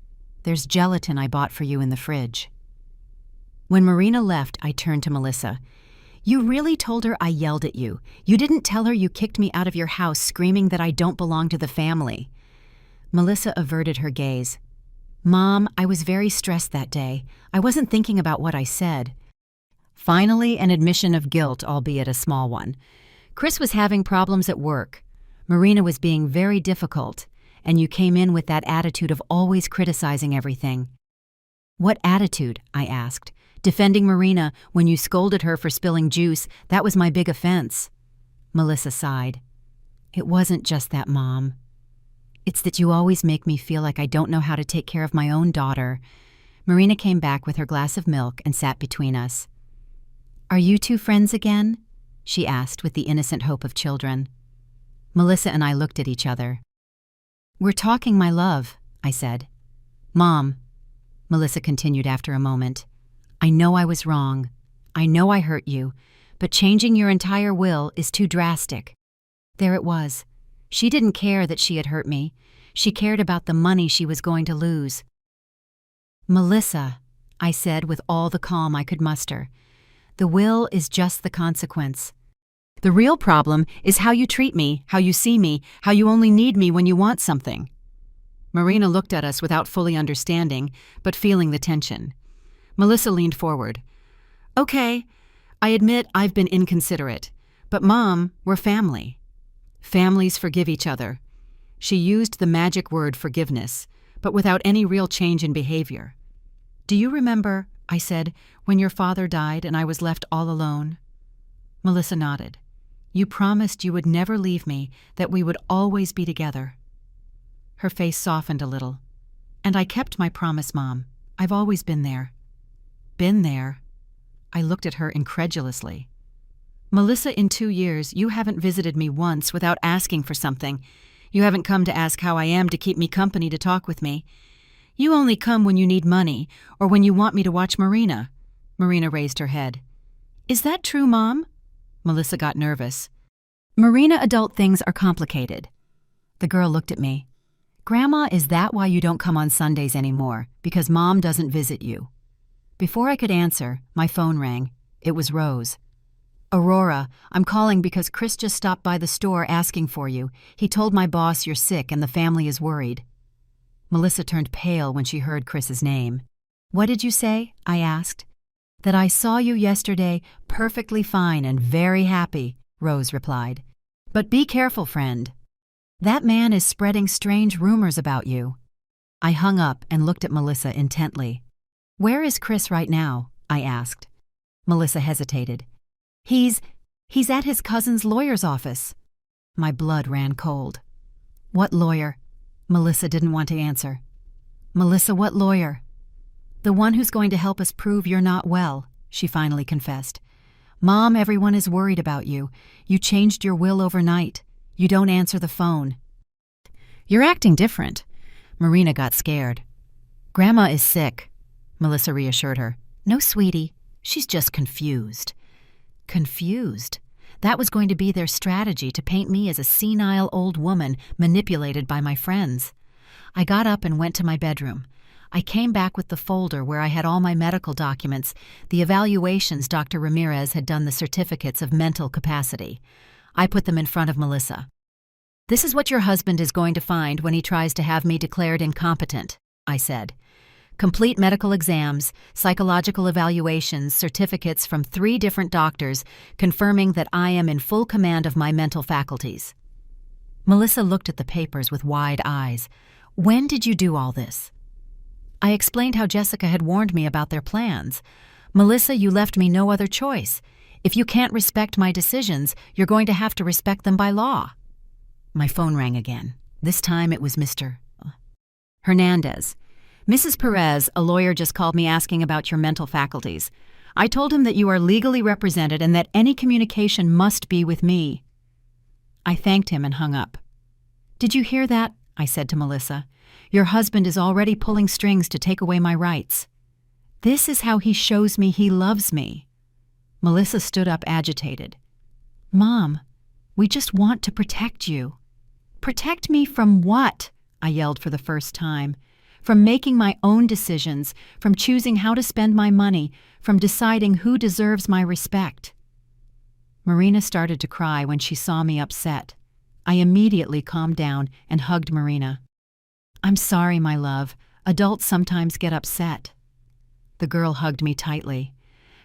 There's gelatin I bought for you in the fridge. When Marina left, I turned to Melissa. You really told her I yelled at you. You didn't tell her you kicked me out of your house screaming that I don't belong to the family. Melissa averted her gaze. Mom, I was very stressed that day. I wasn't thinking about what I said. Finally, an admission of guilt, albeit a small one. Chris was having problems at work. Marina was being very difficult, and you came in with that attitude of always criticizing everything. What attitude? I asked. Defending Marina when you scolded her for spilling juice, that was my big offense. Melissa sighed. It wasn't just that, Mom. It's that you always make me feel like I don't know how to take care of my own daughter. Marina came back with her glass of milk and sat between us. Are you two friends again? She asked with the innocent hope of children. Melissa and I looked at each other. We're talking, my love, I said. Mom, Melissa continued after a moment, I know I was wrong. I know I hurt you, but changing your entire will is too drastic. There it was. She didn't care that she had hurt me. She cared about the money she was going to lose. Melissa, I said with all the calm I could muster, the will is just the consequence. The real problem is how you treat me, how you see me, how you only need me when you want something. Marina looked at us without fully understanding, but feeling the tension. Melissa leaned forward. Okay, I admit I've been inconsiderate, but Mom, we're family. Families forgive each other. She used the magic word forgiveness, but without any real change in behavior. Do you remember, I said, when your father died and I was left all alone? Melissa nodded. You promised you would never leave me, that we would always be together. Her face softened a little. And I kept my promise, Mom. I've always been there. Been there? I looked at her incredulously. Melissa, in 2 years, you haven't visited me once without asking for something. You haven't come to ask how I am to keep me company to talk with me. You only come when you need money or when you want me to watch Marina. Marina raised her head. Is that true, Mom? Melissa got nervous. Marina, adult things are complicated. The girl looked at me. Grandma, is that why you don't come on Sundays anymore? Because Mom doesn't visit you? Before I could answer, my phone rang. It was Rose. Aurora, I'm calling because Chris just stopped by the store asking for you. He told my boss you're sick and the family is worried. Melissa turned pale when she heard Chris's name. "What did you say?" I asked. "That I saw you yesterday perfectly fine and very happy," Rose replied. "But be careful, friend. That man is spreading strange rumors about you." I hung up and looked at Melissa intently. "Where is Chris right now?" I asked. Melissa hesitated. He's at his cousin's lawyer's office." My blood ran cold. "What lawyer?" Melissa didn't want to answer. "Melissa, what lawyer?" "The one who's going to help us prove you're not well," she finally confessed. "Mom, everyone is worried about you. You changed your will overnight. You don't answer the phone." "You're acting different." Marina got scared. "Grandma is sick," Melissa reassured her. "No, sweetie, she's just confused." Confused? That was going to be their strategy, to paint me as a senile old woman manipulated by my friends. I got up and went to my bedroom. I came back with the folder where I had all my medical documents, the evaluations Dr. Ramirez had done, the certificates of mental capacity. I put them in front of Melissa. "This is what your husband is going to find when he tries to have me declared incompetent," I said. "Complete medical exams, psychological evaluations, certificates from 3 different doctors confirming that I am in full command of my mental faculties." Melissa looked at the papers with wide eyes. "When did you do all this?" I explained how Jessica had warned me about their plans. "Melissa, you left me no other choice. If you can't respect my decisions, you're going to have to respect them by law." My phone rang again. This time it was Mr. Hernandez. "Mrs. Perez, a lawyer, just called me asking about your mental faculties. I told him that you are legally represented and that any communication must be with me." I thanked him and hung up. "Did you hear that?" I said to Melissa. "Your husband is already pulling strings to take away my rights. This is how he shows me he loves me." Melissa stood up agitated. "Mom, we just want to protect you." "Protect me from what?" I yelled for the first time. "From making my own decisions, from choosing how to spend my money, from deciding who deserves my respect." Marina started to cry when she saw me upset. I immediately calmed down and hugged Marina. "I'm sorry, my love. Adults sometimes get upset." The girl hugged me tightly.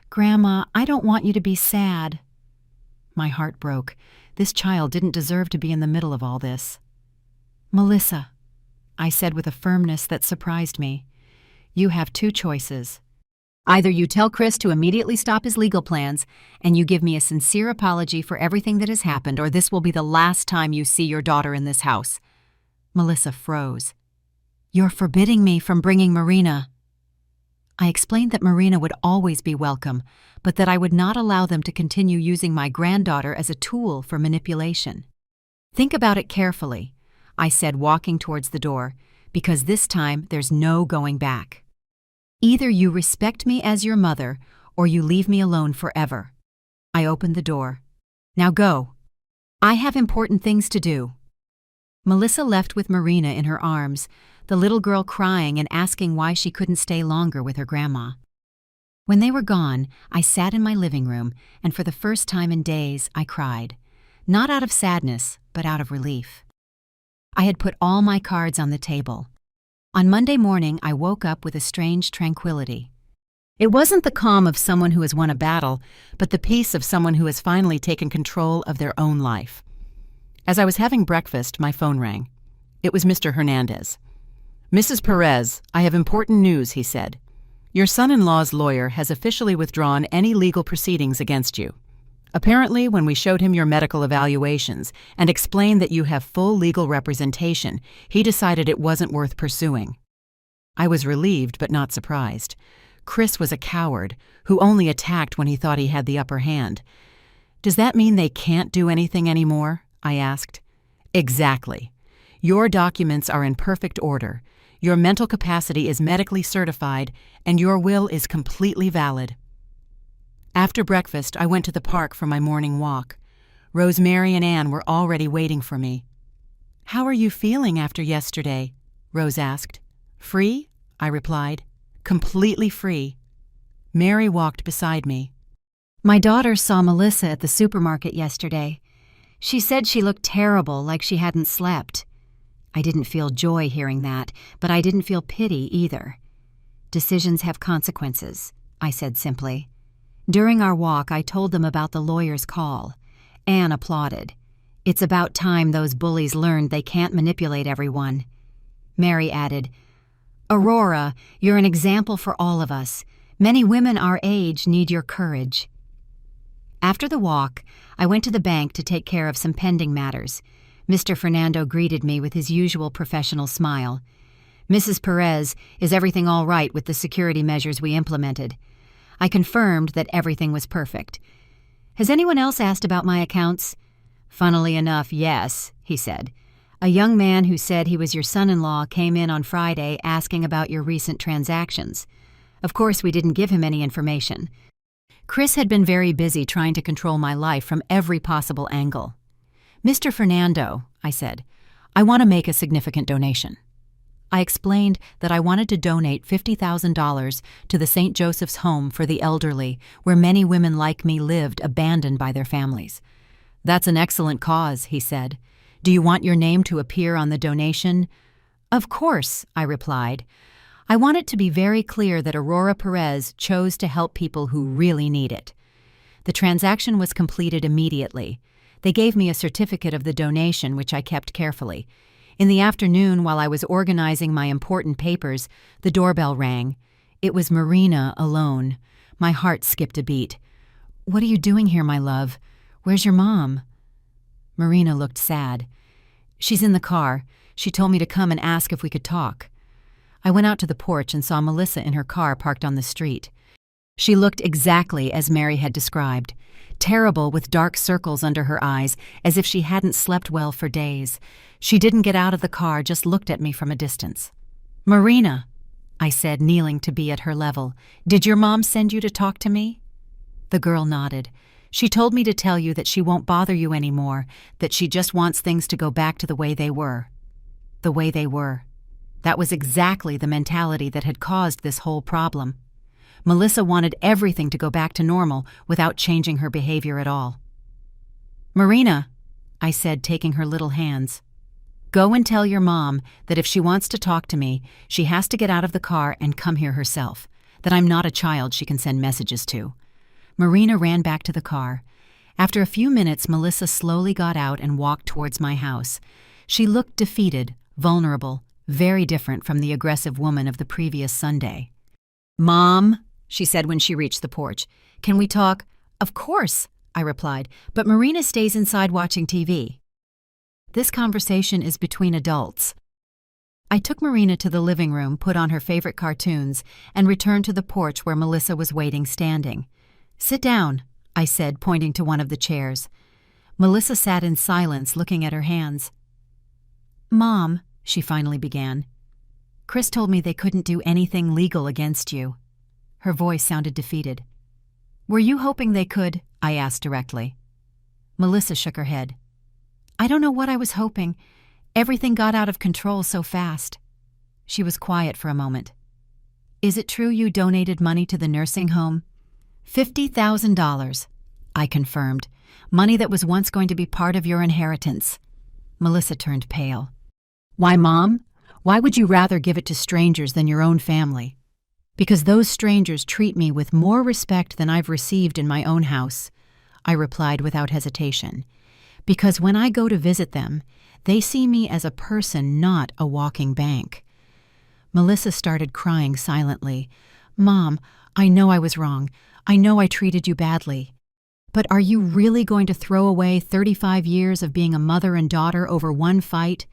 "Grandma, I don't want you to be sad." My heart broke. This child didn't deserve to be in the middle of all this. "Melissa," I said with a firmness that surprised me, "you have 2 choices. Either you tell Chris to immediately stop his legal plans, and you give me a sincere apology for everything that has happened, or this will be the last time you see your daughter in this house." Melissa froze. "You're forbidding me from bringing Marina." I explained that Marina would always be welcome, but that I would not allow them to continue using my granddaughter as a tool for manipulation. "Think about it carefully," I said, walking towards the door, "because this time there's no going back. Either you respect me as your mother, or you leave me alone forever." I opened the door. "Now go. I have important things to do." Melissa left with Marina in her arms, the little girl crying and asking why she couldn't stay longer with her grandma. When they were gone, I sat in my living room, and for the first time in days, I cried. Not out of sadness, but out of relief. I had put all my cards on the table. On Monday morning, I woke up with a strange tranquility. It wasn't the calm of someone who has won a battle, but the peace of someone who has finally taken control of their own life. As I was having breakfast, my phone rang. It was Mr. Hernandez. "Mrs. Perez, I have important news," he said. "Your son-in-law's lawyer has officially withdrawn any legal proceedings against you. Apparently, when we showed him your medical evaluations and explained that you have full legal representation, he decided it wasn't worth pursuing." I was relieved but not surprised. Chris was a coward who only attacked when he thought he had the upper hand. "Does that mean they can't do anything anymore?" I asked. "Exactly. Your documents are in perfect order. Your mental capacity is medically certified, and your will is completely valid." After breakfast, I went to the park for my morning walk. Rosemary and Anne were already waiting for me. "How are you feeling after yesterday?" Rose asked. "Free?" I replied. "Completely free." Mary walked beside me. "My daughter saw Melissa at the supermarket yesterday. She said she looked terrible, like she hadn't slept." I didn't feel joy hearing that, but I didn't feel pity either. Decisions have consequences, I said simply. During our walk, I told them about the lawyer's call. Anne applauded. It's about time those bullies learned they can't manipulate everyone. Mary added, Aurora, you're an example for all of us. Many women our age need your courage. After the walk, I went to the bank to take care of some pending matters. Mr. Fernando greeted me with his usual professional smile. Mrs. Perez, is everything all right with the security measures we implemented? I confirmed that everything was perfect. Has anyone else asked about my accounts? Funnily enough, yes, he said. A young man who said he was your son-in-law came in on Friday asking about your recent transactions. Of course, we didn't give him any information. Chris had been very busy trying to control my life from every possible angle. Mr. Fernando, I said, I want to make a significant donation. I explained that I wanted to donate $50,000 to the St. Joseph's Home for the Elderly, where many women like me lived abandoned by their families. That's an excellent cause, he said. Do you want your name to appear on the donation? Of course, I replied. I want it to be very clear that Aurora Perez chose to help people who really need it. The transaction was completed immediately. They gave me a certificate of the donation, which I kept carefully. In the afternoon, while I was organizing my important papers, the doorbell rang. It was Marina alone. My heart skipped a beat. What are you doing here, my love? Where's your mom? Marina looked sad. She's in the car. She told me to come and ask if we could talk. I went out to the porch and saw Melissa in her car parked on the street. She looked exactly as Mary had described. Terrible, with dark circles under her eyes, as if she hadn't slept well for days. She didn't get out of the car, just looked at me from a distance. Marina, I said, kneeling to be at her level, did your mom send you to talk to me? The girl nodded. She told me to tell you that she won't bother you anymore, that she just wants things to go back to the way they were. The way they were. That was exactly the mentality that had caused this whole problem. Melissa wanted everything to go back to normal without changing her behavior at all. Marina, I said, taking her little hands, go and tell your mom that if she wants to talk to me, she has to get out of the car and come here herself, that I'm not a child she can send messages to. Marina ran back to the car. After a few minutes, Melissa slowly got out and walked towards my house. She looked defeated, vulnerable, very different from the aggressive woman of the previous Sunday. Mom, she said when she reached the porch, can we talk? Of course, I replied, but Marina stays inside watching TV. This conversation is between adults. I took Marina to the living room, put on her favorite cartoons, and returned to the porch where Melissa was waiting standing. Sit down, I said, pointing to one of the chairs. Melissa sat in silence, looking at her hands. Mom, she finally began, Chris told me they couldn't do anything legal against you. Her voice sounded defeated. Were you hoping they could? I asked directly. Melissa shook her head. I don't know what I was hoping. Everything got out of control so fast. She was quiet for a moment. Is it true you donated money to the nursing home? $50,000, I confirmed. Money that was once going to be part of your inheritance. Melissa turned pale. Why, Mom? Why would you rather give it to strangers than your own family? Because those strangers treat me with more respect than I've received in my own house, I replied without hesitation. Because when I go to visit them, they see me as a person, not a walking bank. Melissa started crying silently. Mom, I know I was wrong. I know I treated you badly. But are you really going to throw away 35 years of being a mother and daughter over one fight?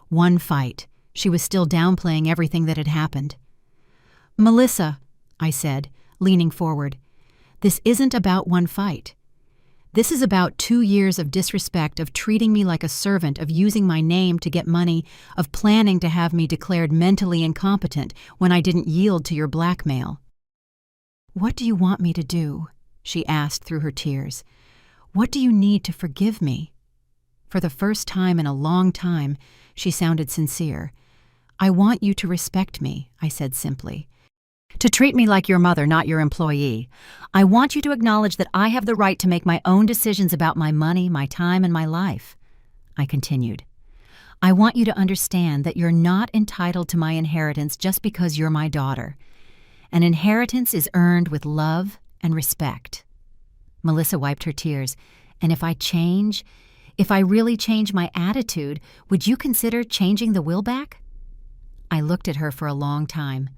One fight. She was still downplaying everything that had happened. Melissa, I said, leaning forward, this isn't about one fight. This is about 2 years of disrespect, of treating me like a servant, of using my name to get money, of planning to have me declared mentally incompetent when I didn't yield to your blackmail. What do you want me to do? She asked through her tears. What do you need to forgive me? For the first time in a long time, she sounded sincere. I want you to respect me, I said simply. To treat me like your mother, not your employee. I want you to acknowledge that I have the right to make my own decisions about my money, my time, and my life. I continued. I want you to understand that you're not entitled to my inheritance just because you're my daughter. An inheritance is earned with love and respect. Melissa wiped her tears. And if I really change my attitude, would you consider changing the will back? I looked at her for a long time.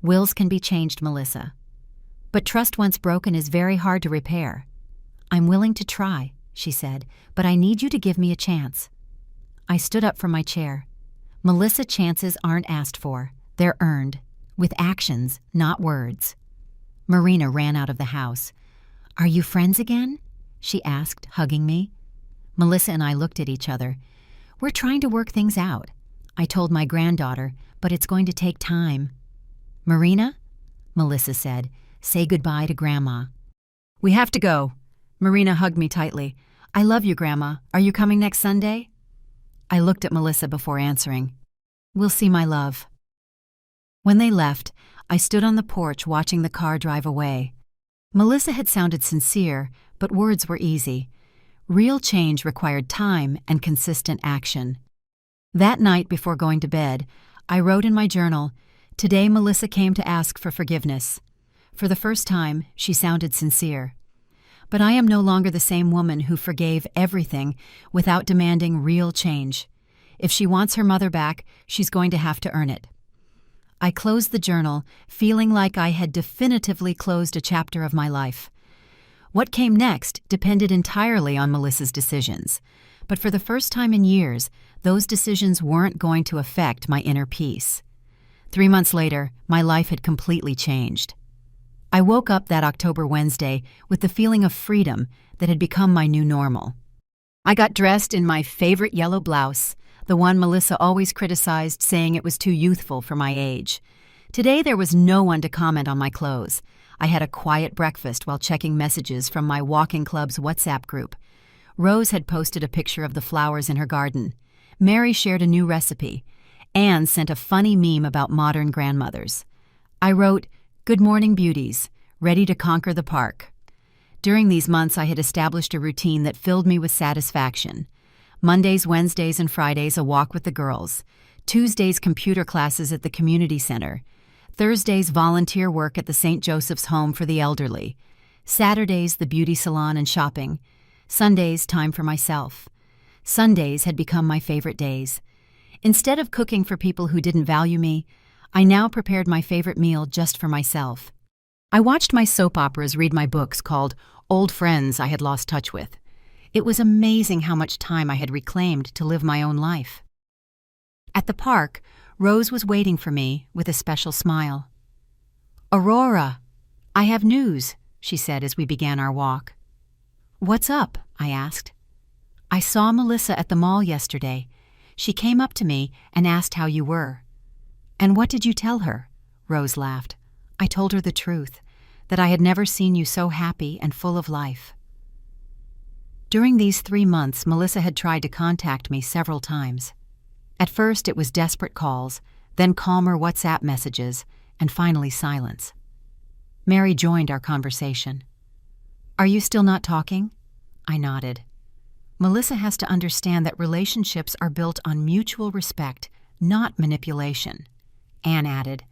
Wills can be changed, Melissa. But trust once broken is very hard to repair. I'm willing to try, she said, but I need you to give me a chance. I stood up from my chair. Melissa, chances aren't asked for. They're earned. With actions, not words. Marina ran out of the house. Are you friends again? She asked, hugging me. Melissa and I looked at each other. We're trying to work things out. I told my granddaughter, but it's going to take time. Marina? Melissa said, say goodbye to Grandma. We have to go. Marina hugged me tightly. I love you, Grandma. Are you coming next Sunday? I looked at Melissa before answering. We'll see, my love. When they left, I stood on the porch watching the car drive away. Melissa had sounded sincere, but words were easy. Real change required time and consistent action. That night before going to bed, I wrote in my journal, "Today Melissa came to ask for forgiveness." For the first time, she sounded sincere. But I am no longer the same woman who forgave everything without demanding real change. If she wants her mother back, she's going to have to earn it. I closed the journal, feeling like I had definitively closed a chapter of my life. What came next depended entirely on Melissa's decisions. But for the first time in years, those decisions weren't going to affect my inner peace. 3 months later, my life had completely changed. I woke up that October Wednesday with the feeling of freedom that had become my new normal. I got dressed in my favorite yellow blouse, the one Melissa always criticized, saying it was too youthful for my age. Today there was no one to comment on my clothes. I had a quiet breakfast while checking messages from my walking club's WhatsApp group. Rose had posted a picture of the flowers in her garden. Mary shared a new recipe. Anne sent a funny meme about modern grandmothers. I wrote, "Good morning, beauties, ready to conquer the park." During these months, I had established a routine that filled me with satisfaction. Mondays, Wednesdays, and Fridays, a walk with the girls. Tuesdays, computer classes at the community center. Thursdays, volunteer work at the St. Joseph's Home for the elderly. Saturdays, the beauty salon and shopping. Sundays, time for myself. Sundays had become my favorite days. Instead of cooking for people who didn't value me, I now prepared my favorite meal just for myself. I watched my soap operas read my books called Old Friends I Had Lost Touch With. It was amazing how much time I had reclaimed to live my own life. At the park, Rose was waiting for me with a special smile. "Aurora, I have news," she said as we began our walk. "What's up?" I asked. "I saw Melissa at the mall yesterday. She came up to me and asked how you were." "And what did you tell her?" Rose laughed. "I told her the truth, that I had never seen you so happy and full of life." During these 3 months, Melissa had tried to contact me several times. At first, it was desperate calls, then calmer WhatsApp messages, and finally silence. Mary joined our conversation. "Are you still not talking?" I nodded. "Melissa has to understand that relationships are built on mutual respect, not manipulation." Anne added,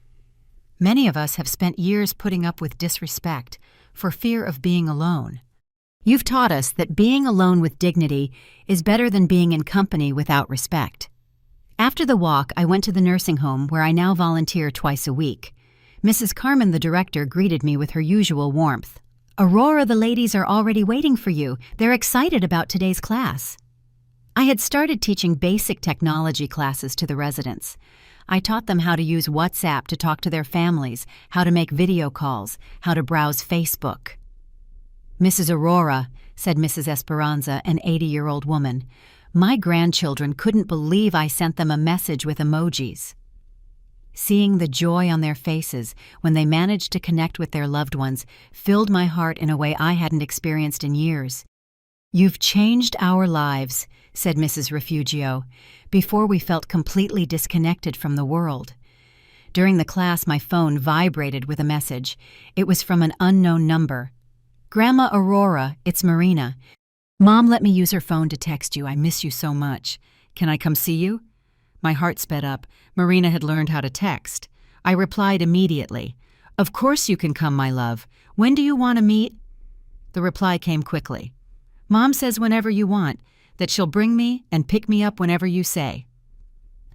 "Many of us have spent years putting up with disrespect for fear of being alone. You've taught us that being alone with dignity is better than being in company without respect." After the walk, I went to the nursing home where I now volunteer twice a week. Mrs. Carmen, the director, greeted me with her usual warmth. "Aurora, the ladies are already waiting for you. They're excited about today's class." I had started teaching basic technology classes to the residents. I taught them how to use WhatsApp to talk to their families, how to make video calls, how to browse Facebook. "Mrs. Aurora," said Mrs. Esperanza, an 80-year-old woman, "my grandchildren couldn't believe I sent them a message with emojis." Seeing the joy on their faces when they managed to connect with their loved ones filled my heart in a way I hadn't experienced in years. "You've changed our lives," said Mrs. Refugio, before we felt completely disconnected from the world. During the class, my phone vibrated with a message. It was from an unknown number. "Grandma Aurora, it's Marina. Mom let me use her phone to text you. I miss you so much. Can I come see you?" My heart sped up. Marina had learned how to text. I replied immediately. "Of course you can come, my love. When do you want to meet?" The reply came quickly. "Mom says whenever you want, that she'll bring me and pick me up whenever you say."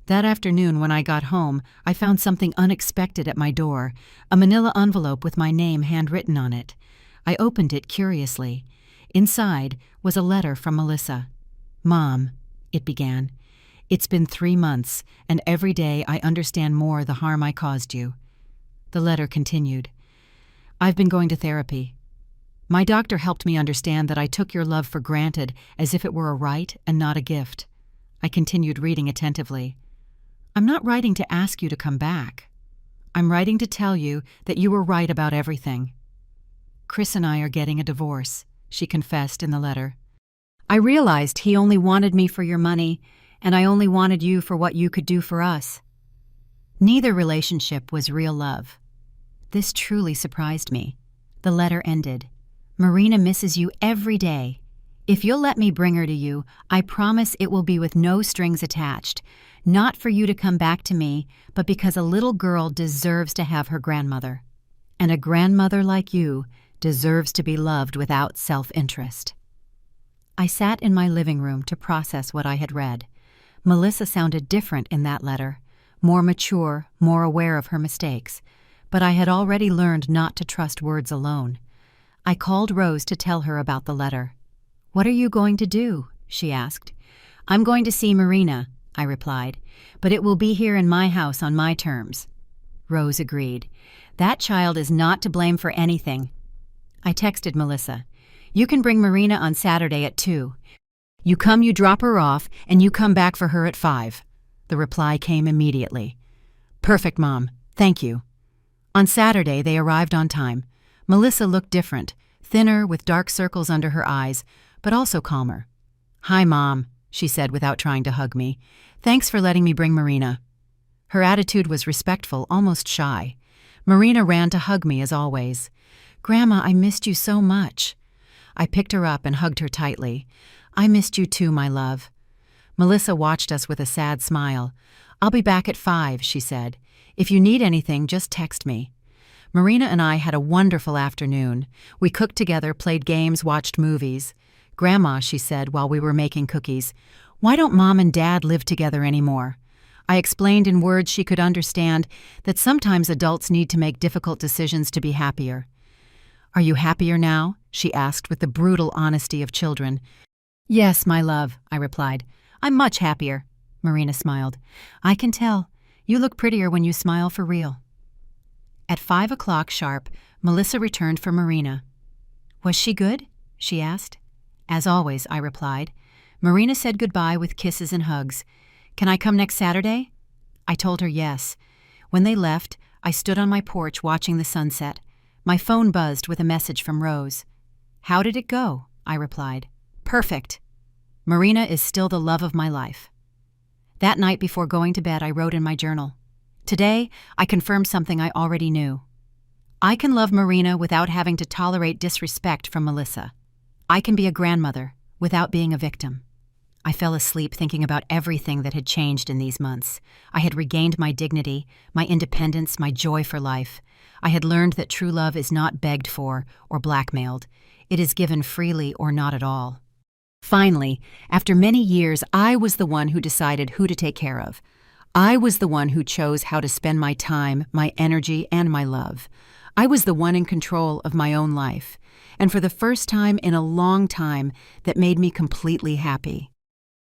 That afternoon when I got home, I found something unexpected at my door, a manila envelope with my name handwritten on it. I opened it curiously. Inside was a letter from Melissa. "Mom," it began, "it's been 3 months, and every day I understand more the harm I caused you." The letter continued. "I've been going to therapy. My doctor helped me understand that I took your love for granted as if it were a right and not a gift." I continued reading attentively. "I'm not writing to ask you to come back. I'm writing to tell you that you were right about everything. Chris and I are getting a divorce," she confessed in the letter. "I realized he only wanted me for your money, and I only wanted you for what you could do for us. Neither relationship was real love." This truly surprised me. The letter ended. "Marina misses you every day. If you'll let me bring her to you, I promise it will be with no strings attached. Not for you to come back to me, but because a little girl deserves to have her grandmother. And a grandmother like you deserves to be loved without self-interest." I sat in my living room to process what I had read. Melissa sounded different in that letter, more mature, more aware of her mistakes. But I had already learned not to trust words alone. I called Rose to tell her about the letter. "What are you going to do?" she asked. "I'm going to see Marina," I replied, "but it will be here in my house on my terms." Rose agreed. "That child is not to blame for anything." I texted Melissa. "You can bring Marina on Saturday at 2. You drop her off, and you come back for her at 5. The reply came immediately. "Perfect, Mom. Thank you." On Saturday, they arrived on time. Melissa looked different, thinner with dark circles under her eyes, but also calmer. "Hi, Mom," she said without trying to hug me. "Thanks for letting me bring Marina." Her attitude was respectful, almost shy. Marina ran to hug me as always. "Grandma, I missed you so much." I picked her up and hugged her tightly. "I missed you too, my love." Melissa watched us with a sad smile. "I'll be back at 5, she said. "If you need anything, just text me." Marina and I had a wonderful afternoon. We cooked together, played games, watched movies. "Grandma," she said while we were making cookies, "why don't Mom and Dad live together anymore?" I explained in words she could understand that sometimes adults need to make difficult decisions to be happier. "Are you happier now?" she asked with the brutal honesty of children. "Yes, my love," I replied. "I'm much happier." Marina smiled. "I can tell. You look prettier when you smile for real." At 5 o'clock sharp, Melissa returned for Marina. "Was she good?" she asked. "As always," I replied. Marina said goodbye with kisses and hugs. "Can I come next Saturday?" I told her yes. When they left, I stood on my porch watching the sunset. My phone buzzed with a message from Rose. "How did it go?" I replied. "Perfect. Marina is still the love of my life." That night before going to bed, I wrote in my journal. Today, I confirmed something I already knew. I can love Marina without having to tolerate disrespect from Melissa. I can be a grandmother without being a victim. I fell asleep thinking about everything that had changed in these months. I had regained my dignity, my independence, my joy for life. I had learned that true love is not begged for or blackmailed. It is given freely or not at all. Finally, after many years, I was the one who decided who to take care of. I was the one who chose how to spend my time, my energy, and my love. I was the one in control of my own life, and for the first time in a long time, that made me completely happy.